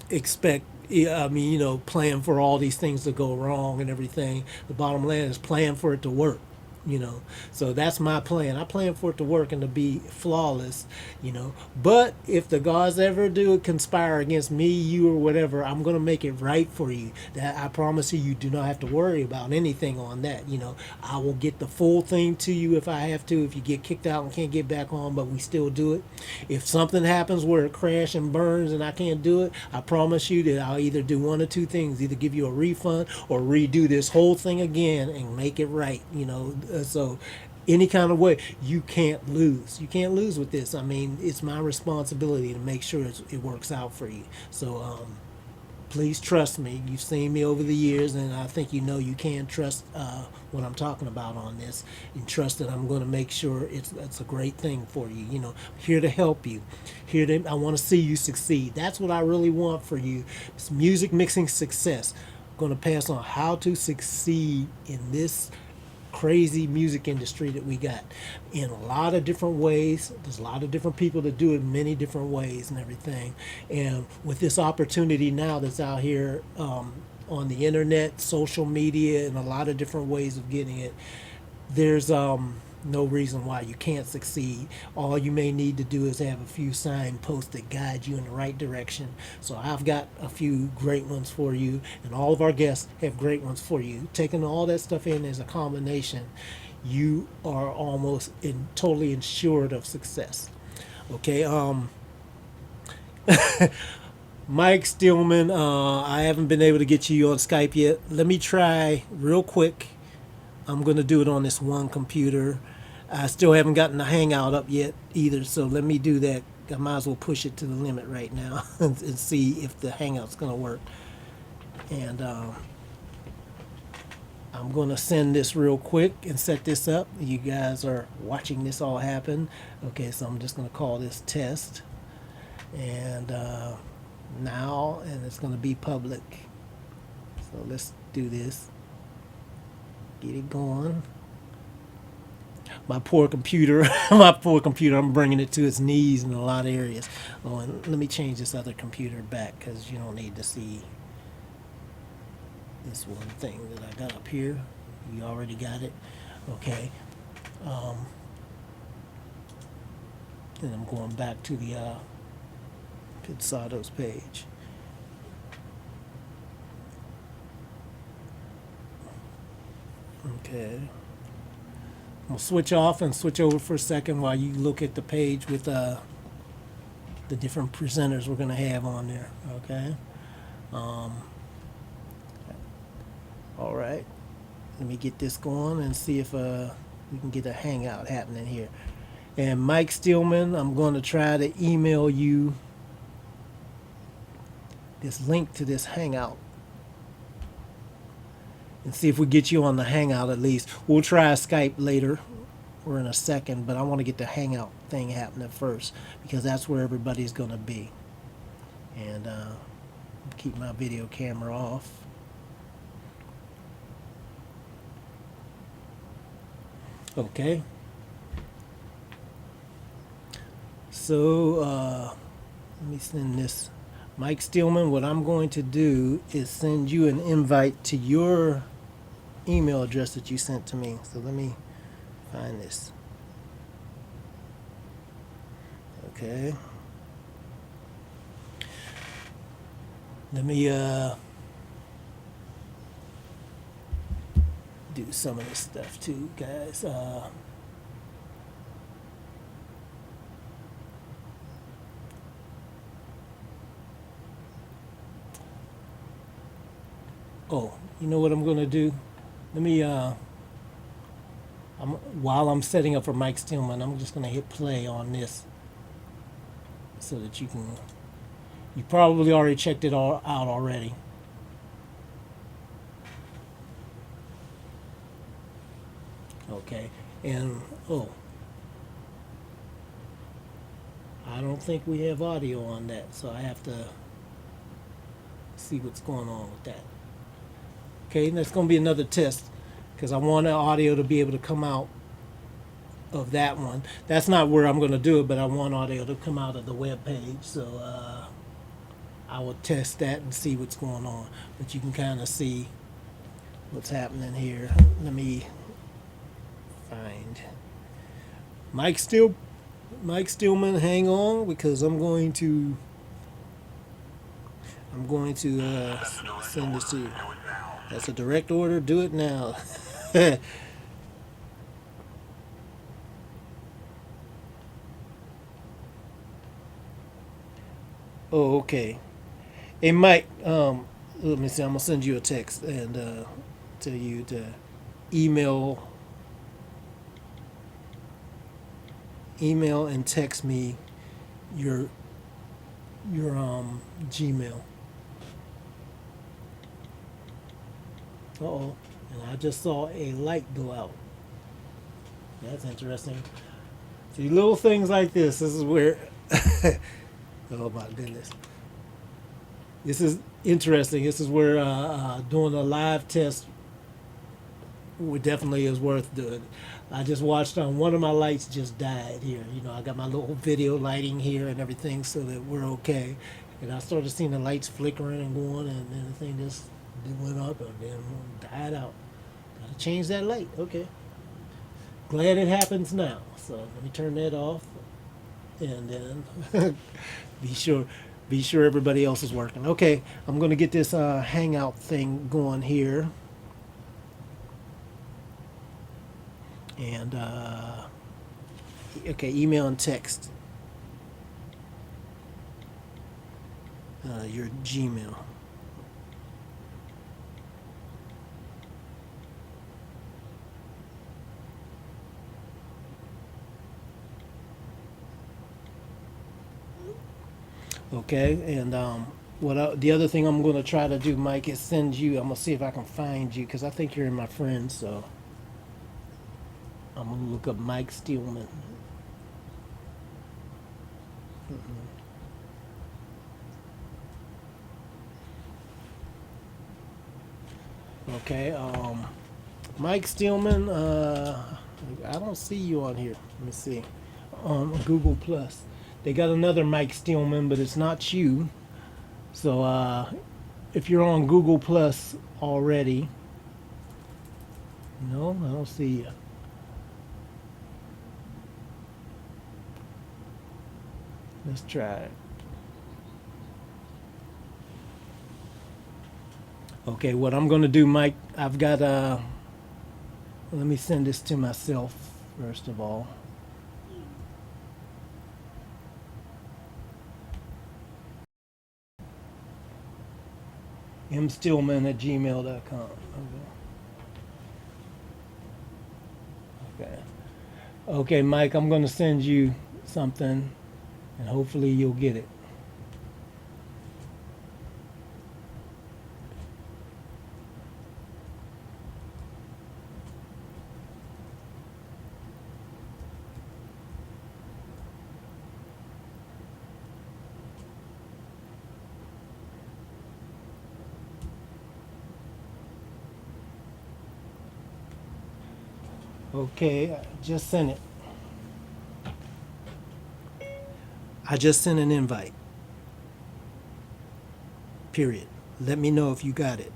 S1: expect. Plan for all these things to go wrong and everything. The bottom line is plan for it to work. you know. So that's my plan. I plan for it to work and to be flawless, you know. But if the gods ever do conspire against me, you, or whatever, I'm gonna make it right for you. That I promise you, you do not have to worry about anything on that. You know, I will get the full thing to you if I have to. If you get kicked out and can't get back on, but we still do it. If something happens where it crashes and burns and I can't do it, I promise you that I'll either do one or two things: either give you a refund or redo this whole thing again and make it right. You know, so any kind of way, you can't lose. You can't lose with this. I mean, it's my responsibility to make sure it works out for you. So please trust me. You've seen me over the years, and I think you know you can trust what I'm talking about on this, and trust that I'm going to make sure it's a great thing for you. You know, I'm here to help you. I want to see you succeed. That's what I really want for you. It's music mixing success. I'm going to pass on how to succeed in this crazy music industry that we got in a lot of different ways. There's a lot of different people that do it many different ways and everything. And with this opportunity now that's out here on the internet, social media, and a lot of different ways of getting it, there's no reason why you can't succeed. All you may need to do is have a few signposts that guide you in the right direction. So I've got a few great ones for you, and all of our guests have great ones for you. Taking all that stuff in as a combination, you are almost totally insured of success. Okay. Mike Stillman, I haven't been able to get you on Skype yet. Let me try real quick. I'm going to do it on this one computer. I still haven't gotten the Hangout up yet either, so let me do that. I might as well push it to the limit right now and see if the Hangout's going to work. And I'm going to send this real quick and set this up. You guys are watching this all happen. Okay, so I'm just going to call this test. And now, and it's going to be public. So let's do this. Get it going. My poor computer, I'm bringing it to its knees in a lot of areas. Oh, and let me change this other computer back because you don't need to see this one thing that I got up here. You already got it. Okay. And I'm going back to the Pizzado's page. Okay. We'll switch off and switch over for a second while you look at the page with the different presenters we're going to have on there. Okay. All right. Let me get this going and see if we can get a Hangout happening here. And Mike Stillman, I'm going to try to email you this link to this Hangout and see if we get you on the Hangout at least. We'll try Skype later or in a second, but I want to get the Hangout thing happening first because that's where everybody's going to be. And keep my video camera off. Okay. So let me send this. Mike Stillman, what I'm going to do is send you an invite to your email address that you sent to me. So let me find this. Okay. Let me do some of this stuff too, guys. Oh, you know what I'm going to do? Let me, while I'm setting up for Mike Stillman, I'm just going to hit play on this so that you probably already checked it all out already. Okay, and, I don't think we have audio on that, so I have to see what's going on with that. Okay, and that's going to be another test because I want the audio to be able to come out of that one. That's not where I'm going to do it, but I want audio to come out of the web page. So I will test that and see what's going on. But you can kind of see what's happening here. Let me find Mike Stillman. Hang on, because I'm going to send this to you. That's a direct order. Do it now. Oh, okay. Hey, Mike. Let me see. I'm gonna send you a text and tell you to email, and text me your Gmail. Uh-oh. And I just saw a light go out. That's interesting. See, little things like this. This is where. Oh my goodness. This is interesting. This is where doing a live test definitely is worth doing. I just watched one of my lights just died here. You know, I got my little video lighting here and everything so that we're okay. And I started seeing the lights flickering and going, and then the thing just went up and then died out. Gotta change that light. Okay. Glad it happens now. So let me turn that off, and then be sure everybody else is working. Okay, I'm gonna get this Hangout thing going here, and okay, email and text your Gmail. Okay, and the other thing I'm going to try to do, Mike, is send you. I'm going to see if I can find you because I think you're in my friends. So I'm going to look up Mike Stillman. Okay, Mike Stillman. I don't see you on here. Let me see. On Google Plus, they got another Mike Stillman, but it's not you. So if you're on Google Plus already, no, I don't see you. Let's try it. Okay, what I'm gonna do, Mike, I've got let me send this to myself first of all. mstillman@gmail.com. Okay. Okay, Mike, I'm gonna send you something, and hopefully you'll get it. Okay, I just sent it. I just sent an invite. Period. Let me know if you got it.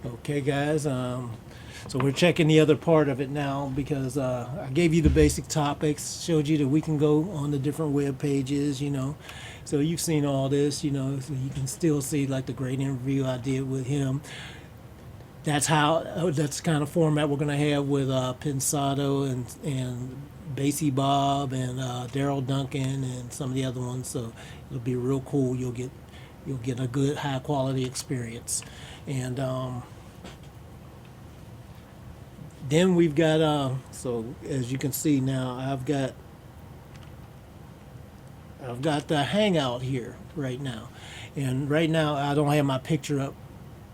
S1: Okay, guys. So we're checking the other part of it now because I gave you the basic topics, showed you that we can go on the different web pages, you know. So you've seen all this, you know, so you can still see like the great interview I did with him. That's the kind of format we're gonna have with Pensado and Basie Bob and Daryl Duncan and some of the other ones. So it'll be real cool. You'll get a good high quality experience, and then we've got so as you can see now, I've got the Hangout here right now, and right now I don't have my picture up,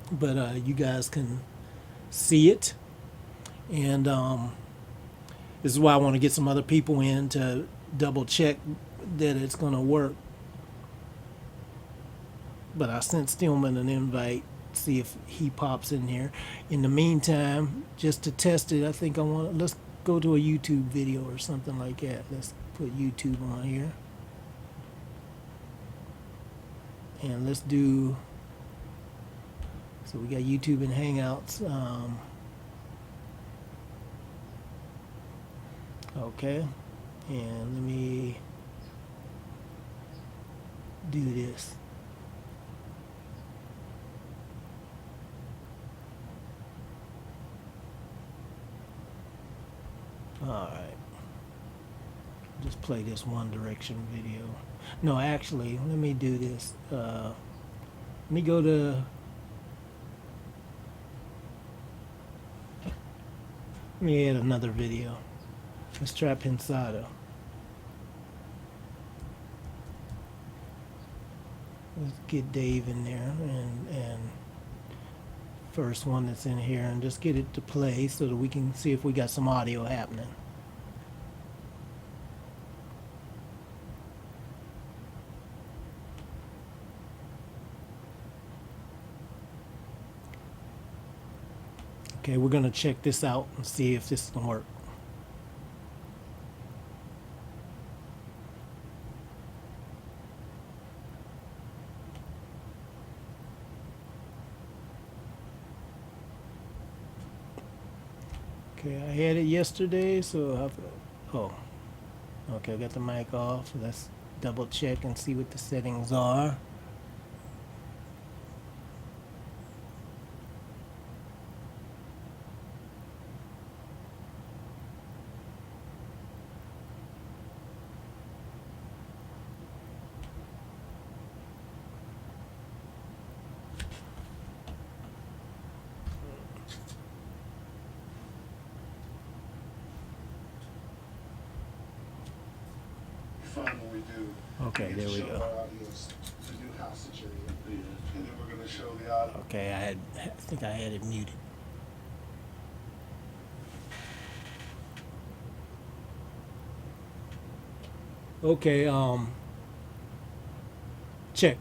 S1: but you guys can see it, and this is why I want to get some other people in to double check that it's going to work. But I sent Stillman an invite, see if he pops in here. In the meantime, just to test it, I think I want to go to a YouTube video or something like that. Let's put YouTube on here. And let's do, so we got YouTube and Hangouts. Okay, and let me do this. Alright, just play this One Direction video. No, actually, let me do this. Let me go to, let me add another video. Let's try Pensado. Let's get Dave in there and first one that's in here, and just get it to play so that we can see if we got some audio happening. Okay, we're gonna check this out and see if this can work. Okay, I had it yesterday, so okay, I got the mic off. Let's double check and see what the settings are.
S2: Fun when we do.
S1: Okay, there we
S2: show
S1: go.
S2: our audience the new house that you're in, and then we're going to show the audience.
S1: Okay, I think I had it muted. Okay, check.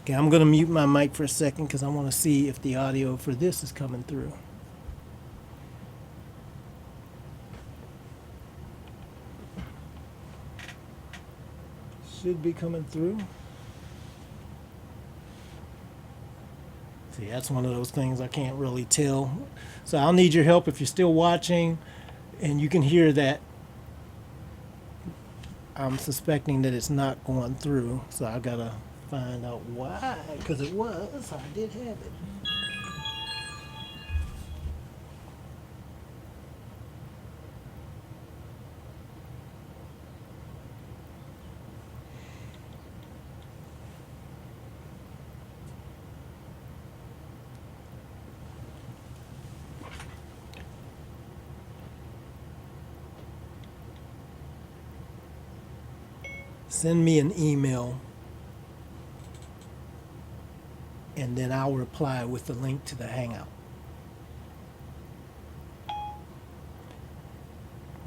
S1: Okay, I'm gonna mute my mic for a second because I want to see if the audio for this is coming through. Should be coming through. See, that's one of those things I can't really tell. So I'll need your help if you're still watching and you can hear that. I'm suspecting that it's not going through, so I gotta find out why, because it was, I did have it. Send me an email and then I'll reply with the link to the Hangout.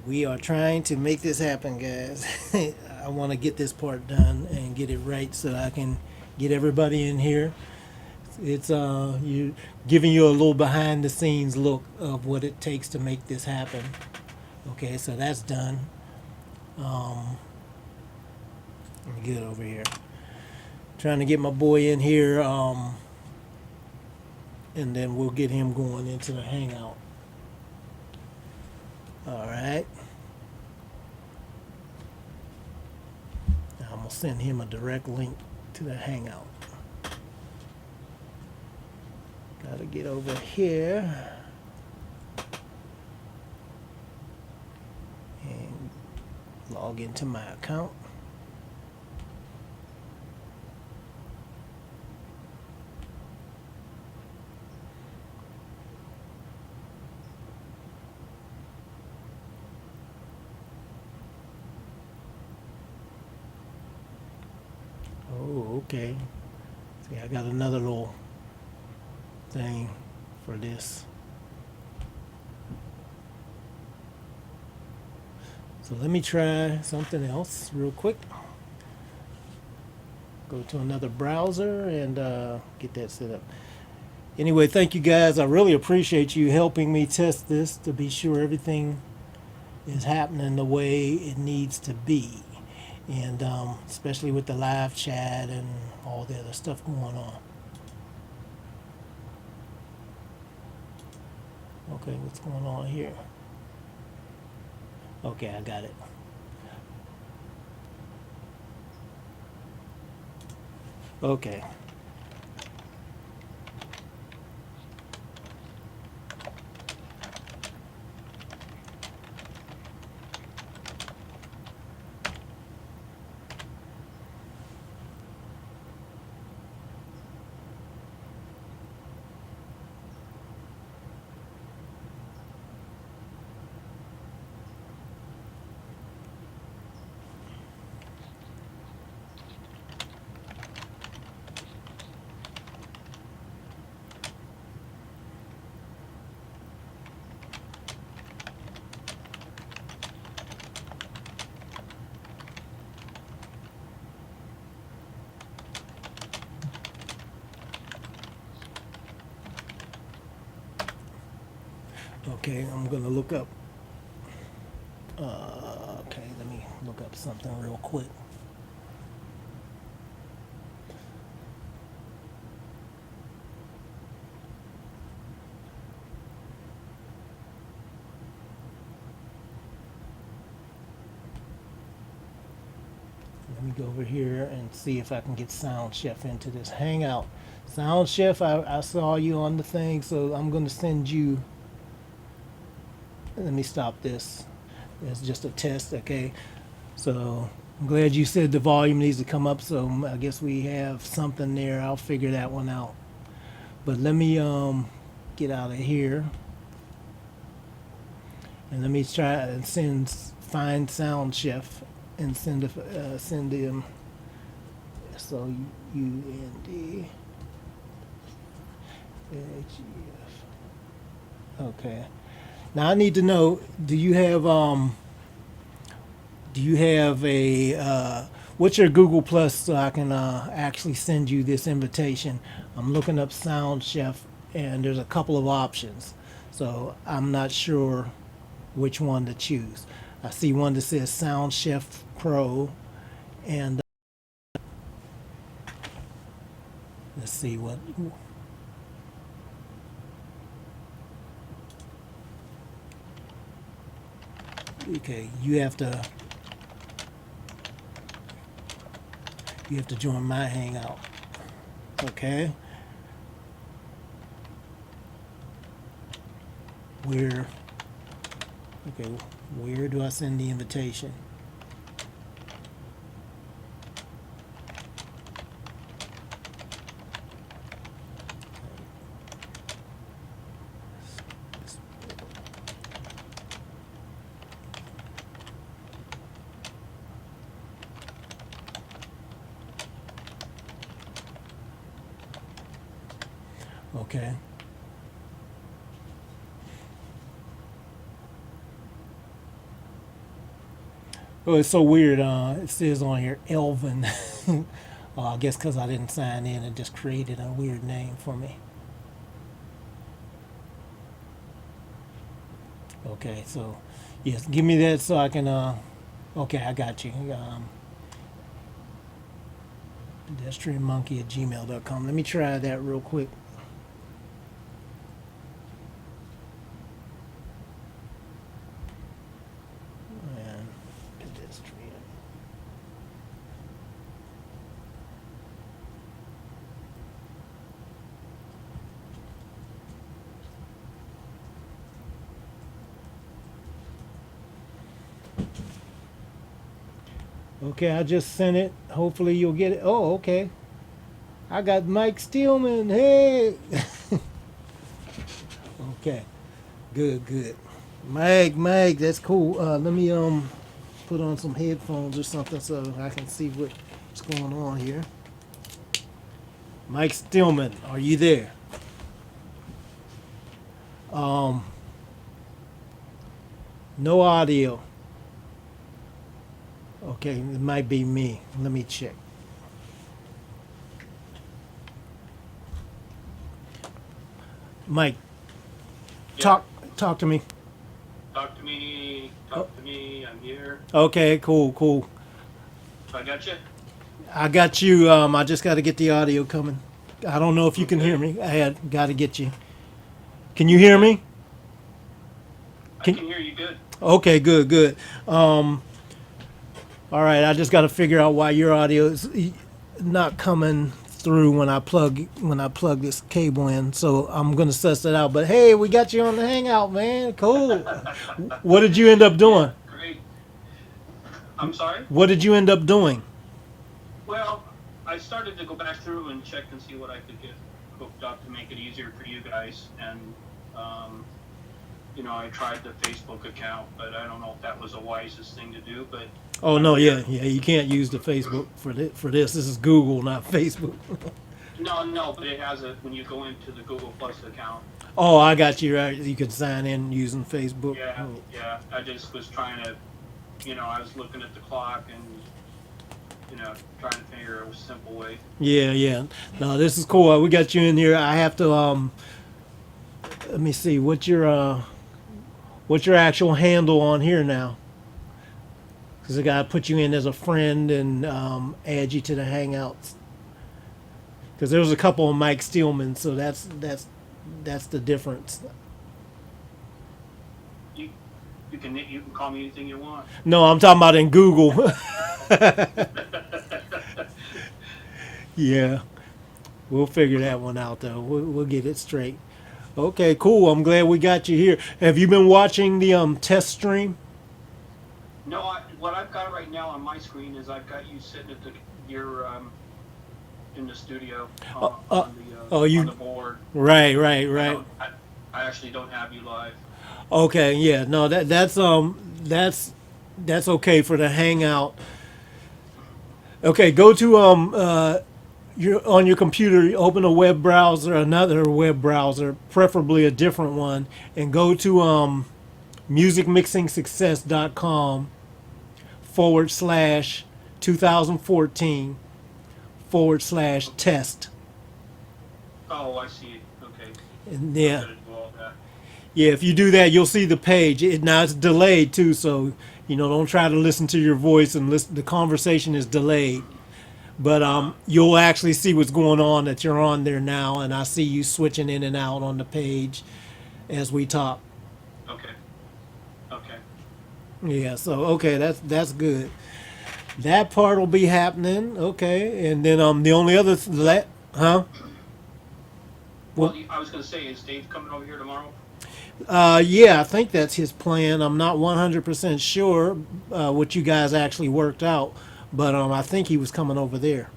S1: We are trying to make this happen, guys. I want to get this part done and get it right so I can get everybody in here. It's you giving you a little behind the scenes look of what it takes to make this happen. Okay, so that's done. Let me get over here. Trying to get my boy in here, and then we'll get him going into the Hangout. All right. I'm gonna send him a direct link to the Hangout. Gotta get over here and log into my account. Oh, okay. See, I got another little thing for this. So let me try something else real quick. Go to another browser and get that set up. Anyway, thank you guys. I really appreciate you helping me test this to be sure everything is happening the way it needs to be. And especially with the live chat and all the other stuff going on. Okay, what's going on here? Okay, I got it. Okay. Okay, I'm gonna look up. Okay, let me look up something real quick. Let me go over here and see if I can get Sound Chef into this Hangout. Sound Chef, I saw you on the thing, so I'm gonna send you. Let me stop this. It's just a test, okay? So I'm glad you said the volume needs to come up, so I guess we have something there. I'll figure that one out. But let me get out of here. And let me try and find Sound Chef and send him SOUND Okay. Now I need to know, do you have a what's your Google Plus so I can actually send you this invitation? I'm looking up Sound Chef and there's a couple of options. So I'm not sure which one to choose. I see one that says Sound Chef Pro and let's see what. Okay, you have to join my Hangout. Okay. Where do I send the invitation? Okay. Oh, it's so weird. It says on here, Elvin. I guess because I didn't sign in, it just created a weird name for me. Okay, so yes, give me that so I can. Okay, I got you. pedestrianmonkey@gmail.com. Let me try that real quick. And pedestrian. Okay, I just sent it. Hopefully you'll get it. Oh, okay. I got Mike Steelman. Hey. Okay. Good. Mike, that's cool. Let me put on some headphones or something so I can see what's going on here. Mike Stillman, are you there? No audio. Okay, it might be me. Let me check. Mike,
S3: Yeah.
S1: talk to me.
S3: Talk to me. Talk to me. I'm here.
S1: Okay, cool.
S3: I got you.
S1: I got you. I just got to get the audio coming. I don't know if you can
S3: Okay.
S1: hear me. I had got to get you. Can you hear me?
S3: I can hear you good.
S1: Okay, good. All right, I just got to figure out why your audio is not coming through when I plug this cable in. So I'm gonna suss that out. But hey, we got you on the Hangout, man. Cool. What did you end up
S3: Yeah,
S1: doing?
S3: great. I'm sorry.
S1: What did you end up doing?
S3: Well, I started to go back through and check and see what I could get hooked up to make it easier for you guys. And, I tried the Facebook account, but I don't know if that was the wisest thing to do. But
S1: Oh
S3: I
S1: no, yeah.
S3: figured,
S1: You can't use the Facebook for this. This is Google, not Facebook.
S3: no, but it has a when you go into the Google Plus account.
S1: Oh, I got you right. You can sign in using Facebook.
S3: Yeah,
S1: Oh.
S3: yeah. I just was trying to, I was looking at the clock and, trying to figure a simple way.
S1: Yeah. No, this is cool. We got you in here. I have to let me see what's your actual handle on here now? Because I gotta put you in as a friend and add you to the Hangouts. Because there was a couple of Mike Steelman, so that's the difference.
S3: You, you can call me anything you want.
S1: No, I'm talking about in Google. Yeah, we'll figure that one out though. We'll get it straight. Okay, cool. I'm glad we got you here. Have you been watching the test stream?
S3: No, what I've got right now on my screen is I've got you sitting at your in the studio on the board.
S1: Right.
S3: I actually don't have you live.
S1: Okay, yeah. No, that's okay for the Hangout. Okay, go to you're on your computer, open a web browser, another web browser, preferably a different one, and go to musicmixingsuccess.com / 2014 / test.
S3: Oh, I see. Okay.
S1: And
S3: I'm
S1: yeah,
S3: gonna do all that.
S1: yeah, if you do that, you'll see the page. Now it's delayed too, so don't try to listen to your voice and listen. The conversation is delayed. But you'll actually see what's going on that you're on there now, and I see you switching in and out on the page as we talk.
S3: Okay. Okay.
S1: Yeah, so okay, that's good. That part will be happening. Okay, and then the only other huh?
S3: Well,
S1: Well,
S3: I was gonna say, is Dave coming over here tomorrow?
S1: yeah, I think that's his plan. I'm not 100% sure what you guys actually worked out, but I think he was coming over there.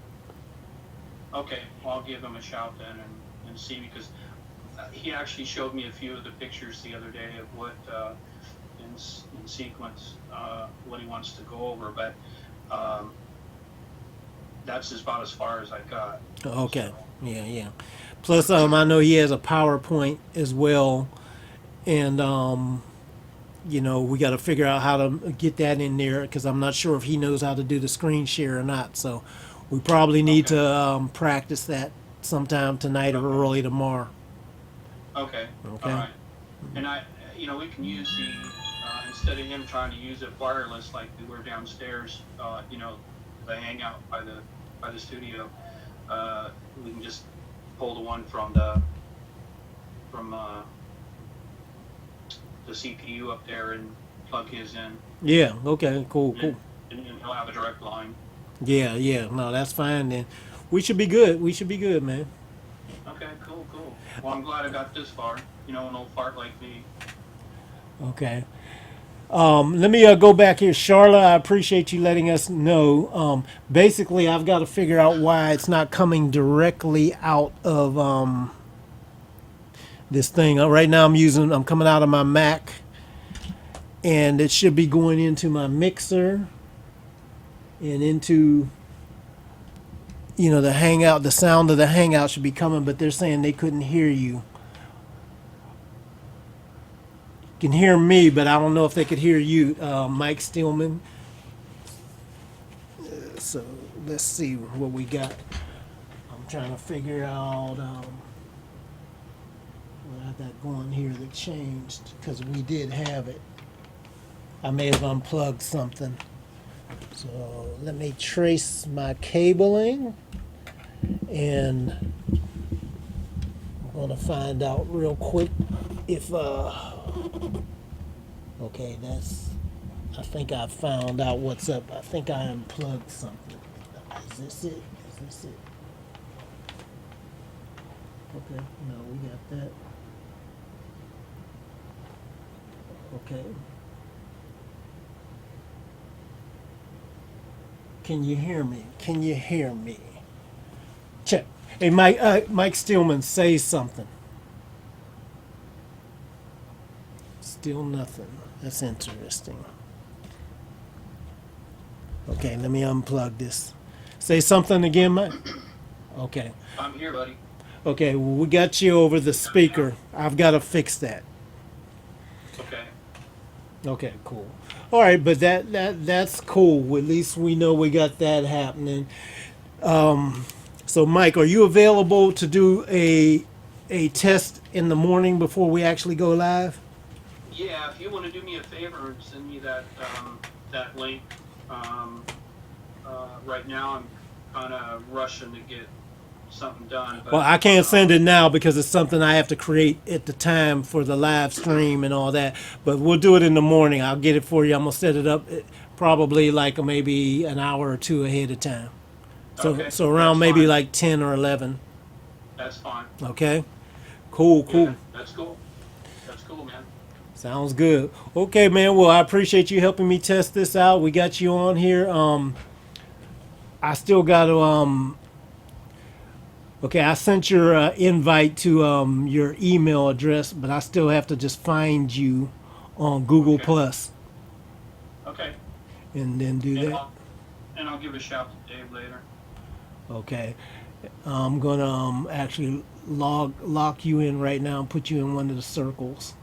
S3: Okay. Well, I'll give him a shout then and see because he actually showed me a few of the pictures the other day of what in sequence what he wants to go over, but that's about as far as I got.
S1: Okay,
S3: So,
S1: yeah. Plus, I know he has a PowerPoint as well, and we got to figure out how to get that in there because I'm not sure if he knows how to do the screen share or not. So we probably need
S3: Okay.
S1: to practice that sometime tonight or
S3: Okay.
S1: early tomorrow.
S3: Okay.
S1: Okay.
S3: All right. And we can use the instead of him trying to use it wireless like we were downstairs, the hangout by the studio. We can just pull the one from the CPU up there and plug his in,
S1: Yeah. Okay. Cool.
S3: and he'll have a direct line.
S1: Yeah. No, that's fine then. We should be good. Man.
S3: Okay, cool. Well, I'm glad I got this far. An old fart like me.
S1: Okay. Let me go back here, Charlotte. I appreciate you letting us know. Basically, I've got to figure out why it's not coming directly out of this thing. Right now, I'm coming out of my Mac, and it should be going into my mixer and into the Hangout. The sound of the Hangout should be coming, but they're saying they couldn't hear you. Can hear me, but I don't know if they could hear you, Mike Steelman. So let's see what we got. I'm trying to figure out what I got going here that changed, because we did have it. I may have unplugged something. So let me trace my cabling, and I'm going to find out real quick if, okay, I think I found out what's up. I think I unplugged something. Is this it? Is this it? Okay, no, we got that. Okay. Can you hear me? Can you hear me? Check. Hey, Mike Stillman, say something. Still nothing. That's interesting. Okay, let me unplug this. Say something again, Mike. Okay.
S3: I'm here, buddy.
S1: Okay, well, we got you over the speaker. I've got to fix that.
S3: Okay.
S1: Okay, cool. All right, but that's cool. At least we know we got that happening. So, Mike, are you available to do a test in the morning before we actually go live?
S3: Yeah, if you want to do me a favor and send me that that link. Right now, I'm kind of rushing to get something done. But,
S1: Well, I can't send it now because it's something I have to create at the time for the live stream and all that. But we'll do it in the morning. I'll get it for you. I'm gonna set it up probably like maybe an hour or two ahead of time. So
S3: Okay,
S1: so around
S3: that's
S1: maybe
S3: fine.
S1: like 10 or 11.
S3: That's fine.
S1: Okay. Cool.
S3: Yeah, that's cool. That's cool, man.
S1: Sounds good. Okay, man. Well, I appreciate you helping me test this out. We got you on here. I still got to. Okay, I sent your invite to your email address, but I still have to just find you on Google
S3: Okay.
S1: Plus
S3: Okay.
S1: and then do
S3: And
S1: that.
S3: I'll give a shout to Dave later.
S1: Okay. I'm gonna actually lock you in right now and put you in one of the circles,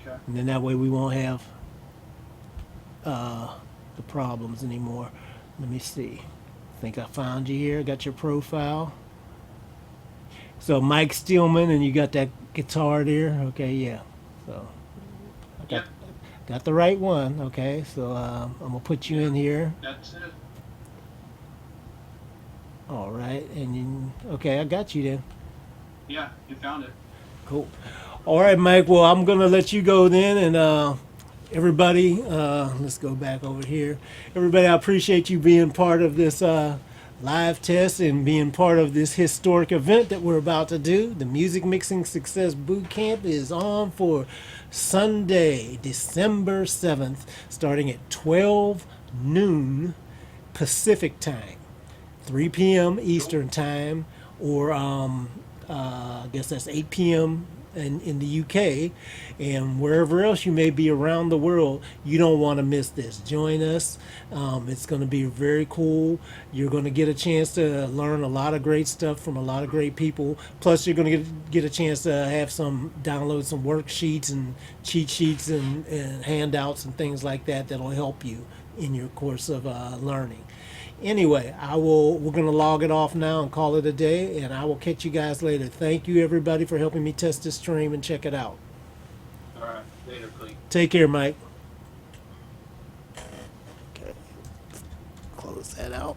S3: Okay.
S1: and then that way we won't have the problems anymore. Let me see. I think I found you here. Got your profile. So Mike Stillman, and you got that guitar there. Okay, yeah. So I got
S3: Yep.
S1: got the right one. Okay, so I'm gonna put you in here.
S3: That's it.
S1: All right, and okay, I got you then.
S3: Yeah, you found it.
S1: Cool. All right, Mike. Well, I'm gonna let you go then, and everybody, let's go back over here. Everybody, I appreciate you being part of this live test and being part of this historic event that we're about to do. The Music Mixing Success Bootcamp is on for Sunday, December 7th, starting at 12 noon Pacific time. 3 p.m. Eastern time, or I guess that's 8 p.m. in the UK, and wherever else you may be around the world. You don't want to miss this. Join us. It's going to be very cool. You're going to get a chance to learn a lot of great stuff from a lot of great people. Plus, you're going to get a chance to have download some worksheets and cheat sheets and handouts and things like that that'll help you in your course of learning. Anyway, we're going to log it off now and call it a day, and I will catch you guys later. Thank you, everybody, for helping me test this stream and check it out.
S3: All right. Later, Khaliq.
S1: Take care, Mike. Okay. Close that out.